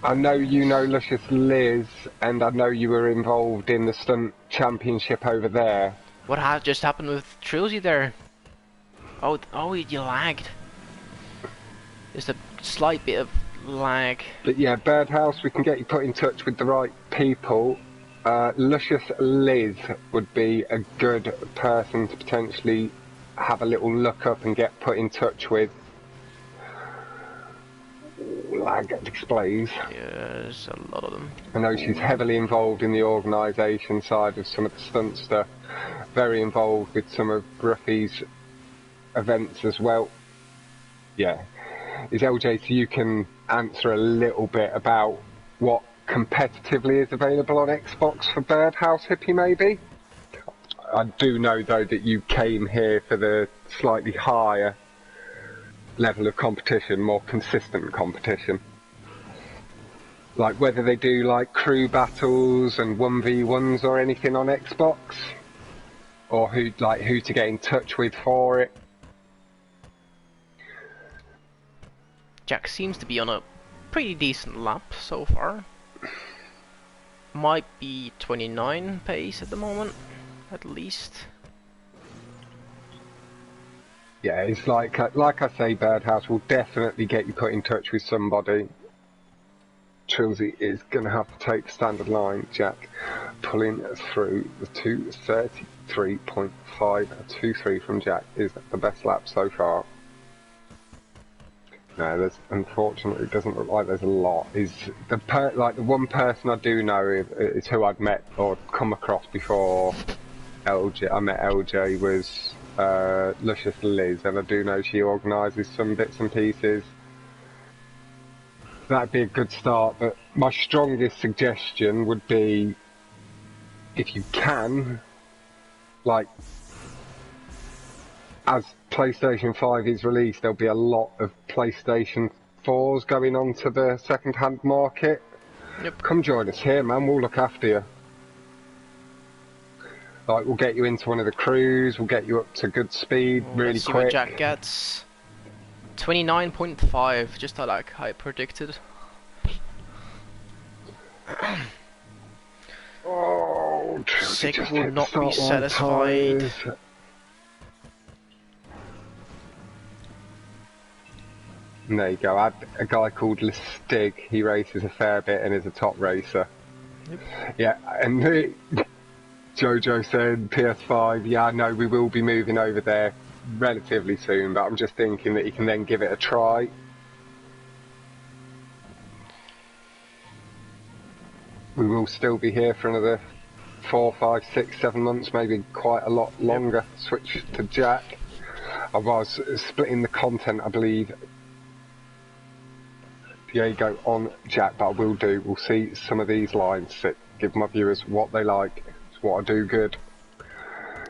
I know you know Luscious Liz, and I know you were involved in the Stunt Championship over there. What just happened with Trilogy there? Oh, you lagged. Just a slight bit of lag. But yeah, Birdhouse, we can get you put in touch with the right people. Luscious Liz would be a good person to potentially have a little look up and get put in touch with. Lag displays. Yes, a lot of them. I know she's heavily involved in the organisation side of some of the stunt stuff. Very involved with some of Bruffy's events as well. Yeah. Is LJ, so you can answer a little bit about what competitively is available on Xbox for Birdhouse Hippie, maybe? I do know, though, that you came here for the slightly higher level of competition, more consistent competition. Like whether they do like crew battles and 1v1s or anything on Xbox, or who to get in touch with for it. Jack seems to be on a pretty decent lap so far. Might be 29 pace at the moment, at least. Yeah, it's like I say, Birdhouse will definitely get you put in touch with somebody. Trilsy is going to have to take the standard line, Jack, pulling through the 2:33.523 from Jack is the best lap so far. No, unfortunately it doesn't look like there's a lot. The one person I do know is who I'd met or come across before LJ. I met LJ was Luscious Liz, and I do know she organises some bits and pieces. That'd be a good start, but my strongest suggestion would be, if you can, like, as PlayStation 5 is released, there'll be a lot of PlayStation 4s going on to the second-hand market. Yep. Come join us here, man. We'll look after you. Like, we'll get you into one of the crews. We'll get you up to good speed really let's see quick. What Jack gets. 29.5, just like I predicted. Oh, Sick will not be satisfied. And there you go. I had a guy called Lustig. He races a fair bit and is a top racer. Yep. Yeah, and Jojo said PS5. Yeah, I know we will be moving over there relatively soon, but I'm just thinking that you can then give it a try. We will still be here for another 4, 5, 6, 7 months, maybe quite a lot longer. Yep. Switch to Jack. I was splitting the content, I believe. Diego on Jack, but I will do. We'll see some of these lines sit. Give my viewers what they like. It's what I do good.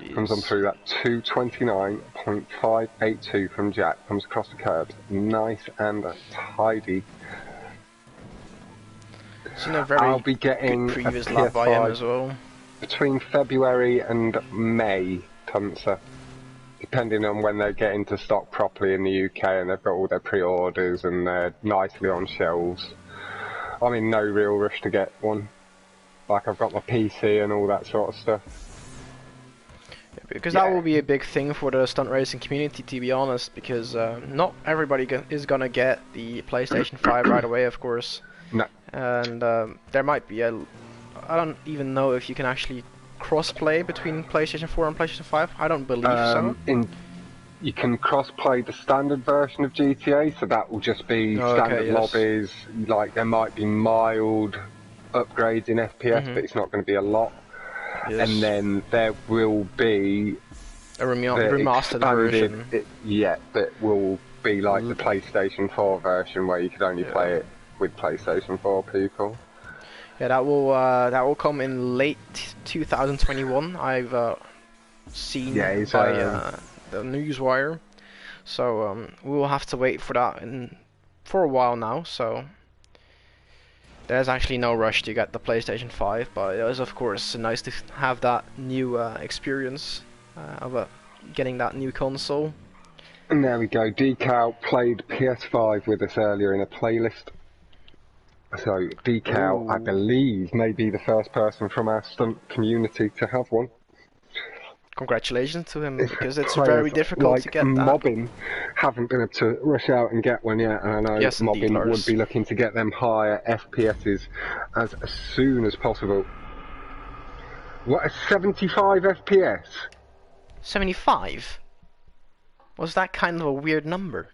Yes. Comes on through that 2:29.582 from Jack. Comes across the curb. Nice and tidy. I'll be getting a PS5 as well. between February and May, Tunser. Depending on when they get into stock properly in the UK and they've got all their pre-orders and they're nicely on shelves. I'm in no real rush to get one. Like, I've got my PC and all that sort of stuff. Yeah, because that will be a big thing for the stunt racing community, to be honest, because not everybody is gonna get the PlayStation 5 right away, of course. No. And there might be I don't even know if you can actually cross-play between PlayStation 4 and PlayStation 5. I don't believe so. you can cross-play the standard version of GTA, so that will just be standard lobbies. Like there might be mild upgrades in FPS, but it's not going to be a lot. Yes. And then there will be a remastered version. That will be like the PlayStation 4 version, where you could only play it with PlayStation 4 people. Yeah, that will come in late 2021. I've seen by the newswire, so we will have to wait for that for a while now. So there's actually no rush to get the PlayStation 5, but it is of course nice to have that new experience of getting that new console. And there we go. Decal played PS5 with us earlier in a playlist. So Decal, I believe, may be the first person from our Stunt community to have one. Congratulations to him, because it's very difficult to get that. Mobbing haven't been able to rush out and get one yet, and I know Mobbing would be looking to get them higher FPSs as soon as possible. What, a 75 FPS? 75? Was that kind of a weird number?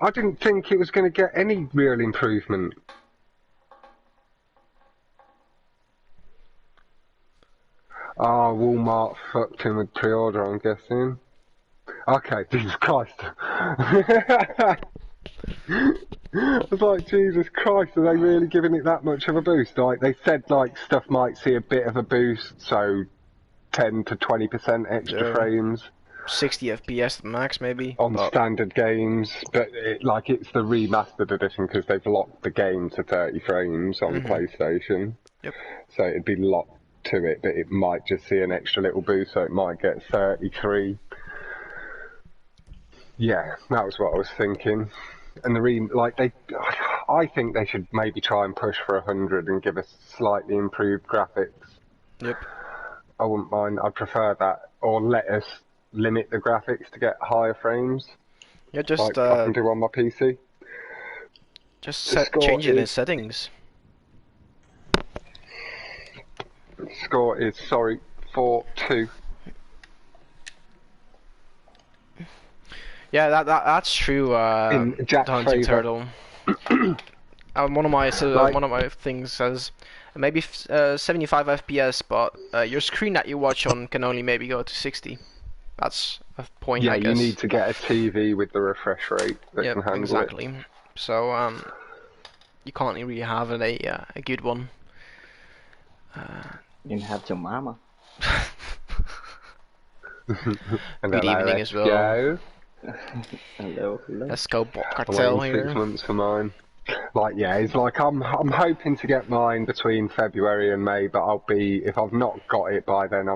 I didn't think it was going to get any real improvement. Oh, Walmart fucked him with pre-order, I'm guessing. Okay, Jesus Christ. I was like, Jesus Christ, are they really giving it that much of a boost? Like, they said, like, stuff might see a bit of a boost, so 10 to 20% extra frames. 60 FPS max, maybe? On standard games, but it's the remastered edition, because they've locked the game to 30 frames on PlayStation. Yep. So it'd be locked to it, but it might just see an extra little boost, so it might get 33. Yeah, that was what I was thinking. And I think they should maybe try and push for 100 and give us slightly improved graphics. Yep. I wouldn't mind. I'd prefer that, or let us limit the graphics to get higher frames. Yeah, just like I can do on my PC. Just change it in settings. Score is 4-2. Yeah, that's true. In Jack's Hunting favour. Turtle. one of my things says maybe 75 FPS, but your screen that you watch on can only maybe go to 60. That's a point. I guess. You need to get a TV with the refresh rate that can handle it. So you can't really have a good one. You can have your mama. Good evening as well. Hello. Hello. Let's go cartel here. 6 months for mine. It's like I'm hoping to get mine between February and May, but if I've not got it by then, I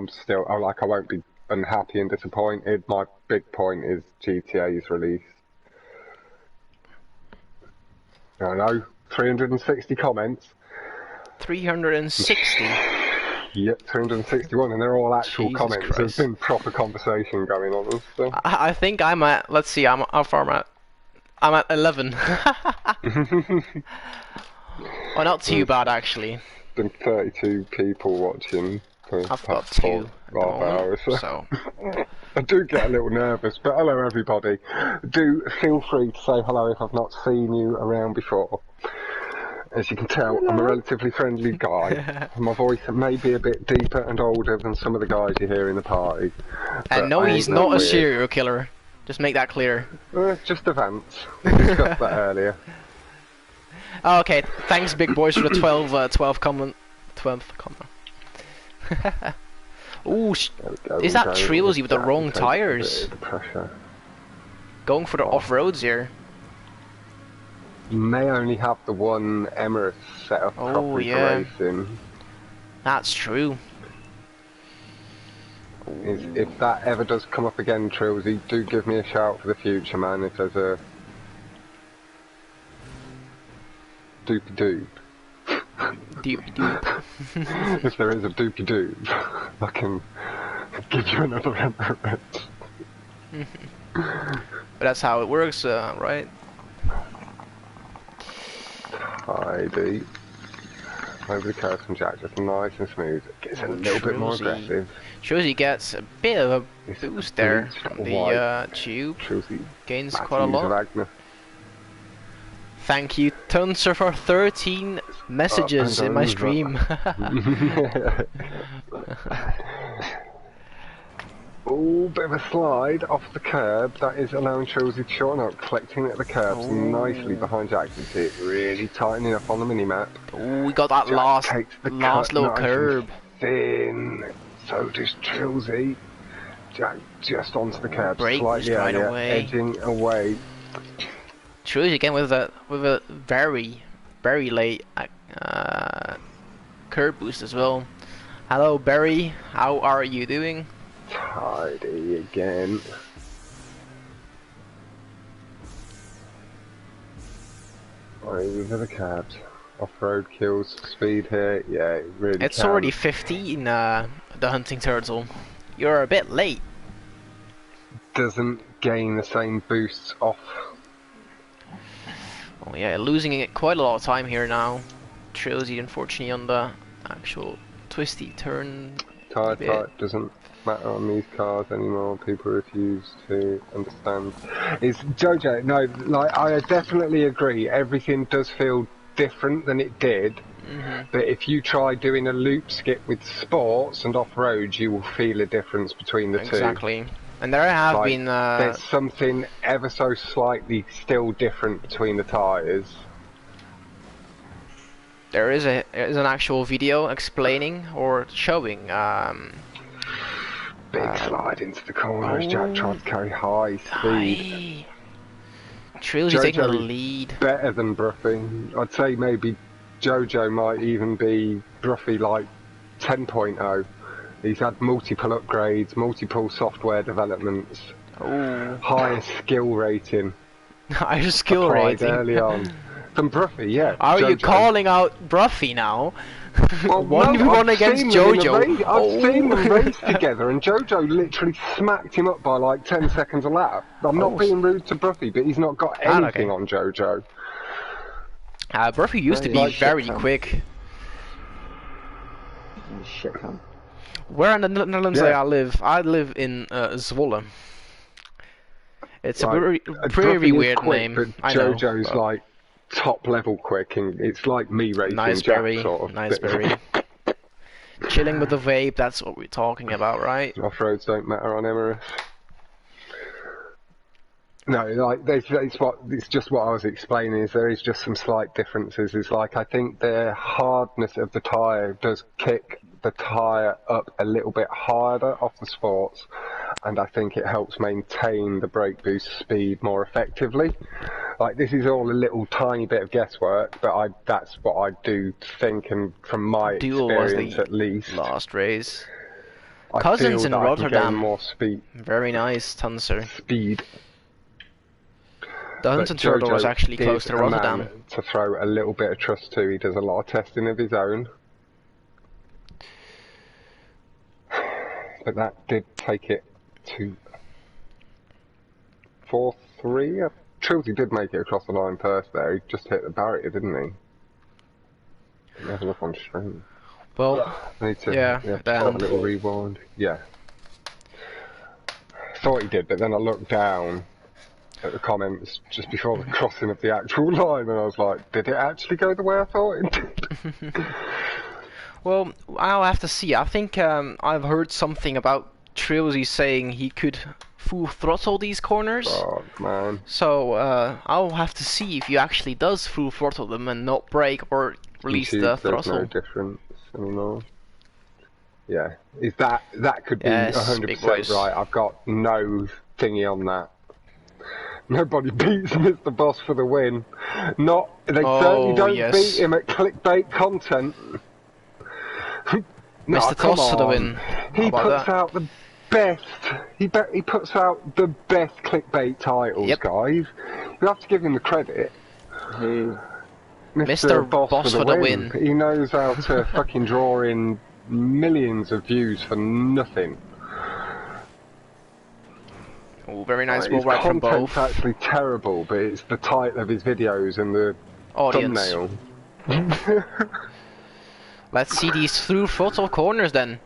won't be unhappy and disappointed. My big point is GTA's release. I know, 360 comments. 360? Yep, 361, and they're all actual Jesus comments. Christ. There's been proper conversation going on and stuff. I think I'm at, let's see, how far I'm at. I'm at 11. Oh, not too bad actually. Been 32 people watching for I've got past 2 hours. so. I do get a little nervous, but hello everybody. Do feel free to say hello if I've not seen you around before. As you can tell, I'm a relatively friendly guy. My voice may be a bit deeper and older than some of the guys you hear in the party. And no, he's not a serial killer. Just make that clear. Just a Vance. We discussed that earlier. Oh, okay, thanks big boys for the 12th comment. Ooh, is that Trilogy with the wrong tires? Going for the off-roads here. You may only have the one Emirates set up properly for racing. That's true. If that ever does come up again, Trilsy, do give me a shout for the future, man, if there's a doopy-doop. Doopy-doop. If there is a doopy-doop, I can give you another Emirates. But that's how it works, right? ID. over the curve from Jack, just nice and smooth. Gets a little bit more aggressive. Truesy gets a bit of a boost there from the tube. Truesy gains quite a lot. Thank you, Tunser, for 13 messages in my stream. Oh, bit of a slide off the curb. That is allowing Truesy to shorten up, collecting at the curbs nicely behind Jack. You see it really tightening up on the mini-map. Oh, we got that Jack last little curb. Thin. So does Truesy. Jack just onto the curb, slightly right away. edging away. Truesy again with a very late curb boost as well. Hello, Barry. How are you doing? Tidy again. Over the cabs. Off-road kills speed here. Yeah, it really It's already 15, the hunting turtle. You're a bit late. Doesn't gain the same boosts off. Oh yeah, losing it quite a lot of time here now. Truesy unfortunately on the actual twisty turn. Tire type doesn't matter on these cars anymore. People refuse to understand. It's Jojo. No, like I definitely agree. Everything does feel different than it did. But if you try doing a loop skip with sports and off-road, you will feel a difference between the two. Exactly. And there have been... there's something ever so slightly still different between the tyres. There is an actual video explaining or showing... Big slide into the corner as Jack tried to carry high speed. Truesy taking the lead. Better than Bruffy. I'd say maybe Jojo might even be Bruffy like 10.0. He's had multiple upgrades, multiple software developments, higher skill rating. Higher skill rating? Early on. Than Bruffy, yeah. Are you calling out Bruffy now? Well, 1v1 against Jojo. I've seen them race together, and Jojo literally smacked him up by like 10 seconds a lap. I'm not being rude to Bruffy, but he's not got anything on Jojo. Bruffy used to be very quick. Shit, huh? Where in the Netherlands do I live? I live in Zwolle. It's a pretty weird name. But Jojo's like top level quick, and it's like me racing Jack, sort of. Nice berry. Chilling with the vape, that's what we're talking about, right? Off-roads don't matter on Emirates. No, like it's just what I was explaining. Is there is just some slight differences. Is like I think the hardness of the tyre does kick the tyre up a little bit harder off the sports, and I think it helps maintain the brake boost speed more effectively. Like this is all a little tiny bit of guesswork, but that's what I do think, and from my experience at least. Last race. Cousins in Rotterdam. More speed. Very nice, Tunser. Speed. The Hunting Turtle was actually close to Rotterdam. To throw a little bit of trust to. He does a lot of testing of his own. But that did take it to 4-3. Truesy did make it across the line first there. He just hit the barrier, didn't he? Let me have a look on stream. Well, a little rewind. Yeah. Thought he did, but then I looked down at the comments just before the crossing of the actual line, and I was like, did it actually go the way I thought it did? Well, I'll have to see. I think I've heard something about Truesy saying he could full throttle these corners. Oh, man. So I'll have to see if he actually does full throttle them and not brake or release the throttle. There's no difference anymore. Yeah, that could be 100% right. I've got no thingy on that. Nobody beats Mr. Boss for the win. They certainly don't beat him at clickbait content. Mr. Toss for the win. He puts out the best. He puts out the best clickbait titles, guys. You have to give him the credit. Mr. Boss for the win. He knows how to fucking draw in millions of views for nothing. Oh, very nice ball right from both. His content's actually terrible, but it's the title of his videos and the thumbnail. Let's see these through throttle corners then.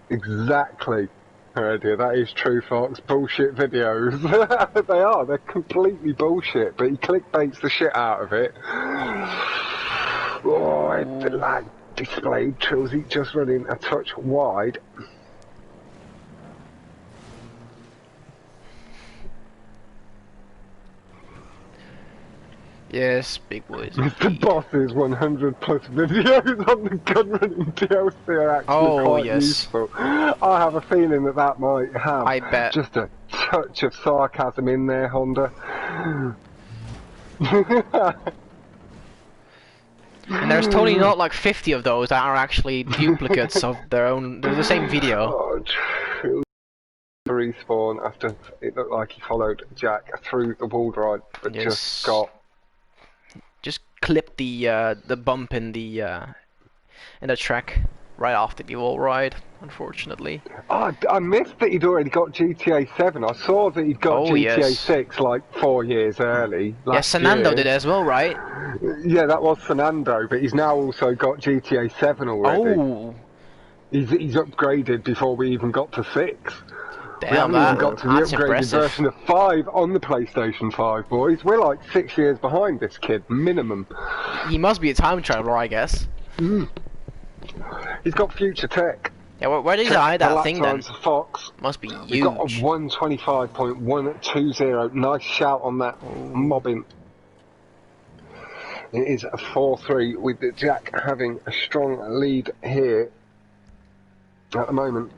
Exactly. Oh dear, that is true, Fox. Bullshit videos. They are. They're completely bullshit. But he clickbaits the shit out of it. Oh, the lag displayed. Trilsy just running a touch wide. Yes, big boys. Mr. Boss's 100 plus videos on the gun running DLC are actually quite useful. I have a feeling that that might have I bet. just a touch of sarcasm in there, Honda. And there's totally not like 50 of those that are actually duplicates of their own. They're the same video. Oh, respawn after it looked like he followed Jack through the wall ride, but just clipped the bump in the track right after the wall ride, unfortunately. Oh, I missed that he'd already got GTA 7. I saw that he'd got GTA 6 like 4 years early. Yeah, Fernando did as well, right? Yeah, that was Fernando, but he's now also got GTA 7 already. Oh. He's upgraded before we even got to 6. Damn, we haven't even got to the upgraded impressive. version of 5 on the PlayStation 5, boys. We're like 6 years behind this kid, minimum. He must be a time traveler, I guess. He's got future tech. Yeah, where did he hide that thing then? Fox. Must be huge. He's got a 125.120. Nice shout on that mobbing. It is a 4-3 with Jack having a strong lead here at the moment.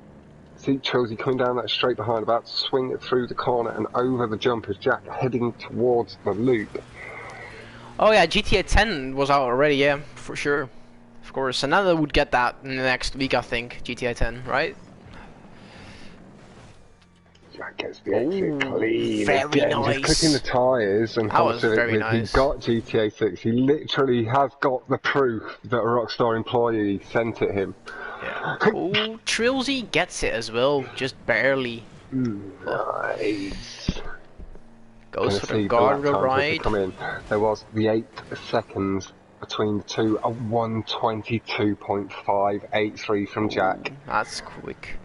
See Chelsea coming down that straight behind, about to swing it through the corner and over the jump as Jack heading towards the loop. Oh yeah, GTA 10 was out already, yeah, for sure. Of course, another would get that in the next week, I think, GTA 10, right? Jack gets the exit clean. Very again, nice. Just clicking the tyres and that was very nice. He got GTA 6. He literally has got the proof that a Rockstar employee sent it him. Yeah. Oh, Trilsy gets it as well, just barely. Nice. Goes for the guardrail ride. Come in. There was the 8 seconds between the two. A 122.583 from Jack. That's quick.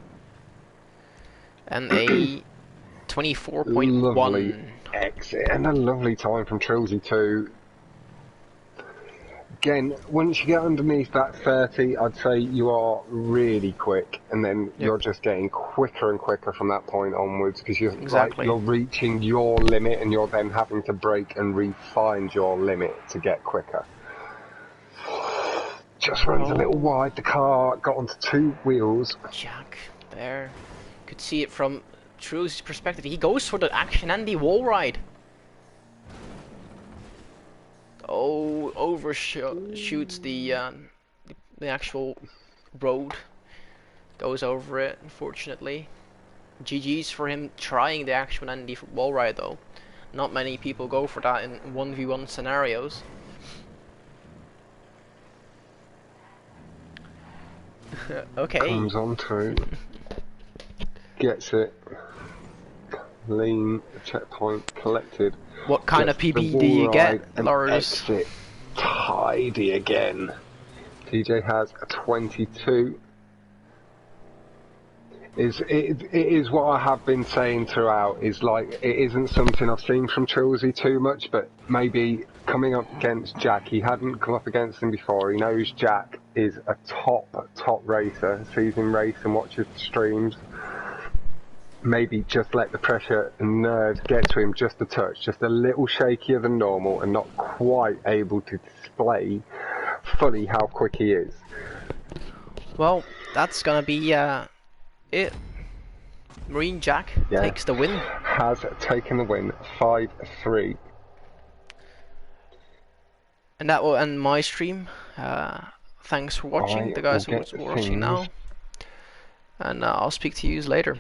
And a 24.1. Lovely exit and a lovely time from Trilsy too. Again, once you get underneath that 30, I'd say you are really quick, and then you're just getting quicker and quicker from that point onwards, because you're you're reaching your limit, and you're then having to brake and re-find your limit to get quicker. Just runs a little wide. The car got onto 2 wheels. Jack, there, could see it from True's perspective. He goes for the action and the wall ride. Oh, overshoots the actual road. Goes over it, unfortunately. GG's for him trying the action and the wall ride though. Not many people go for that in 1v1 scenarios. Okay. Comes on to. Gets it. Lean, checkpoint collected. What kind of PB do you get, Lars? Exit tidy again. TJ has a 22. It is what I have been saying throughout, is like, it isn't something I've seen from Trilsy too much, but maybe coming up against Jack, he hadn't come up against him before. He knows Jack is a top racer, sees him race and watches the streams. Maybe just let the pressure and nerves get to him just a touch, just a little shakier than normal, and not quite able to display fully how quick he is. Well, that's gonna be it. Marine Jack takes the win. Has taken the win, 5-3. And that will end my stream. Thanks for watching, the guys who are watching now. And I'll speak to you later.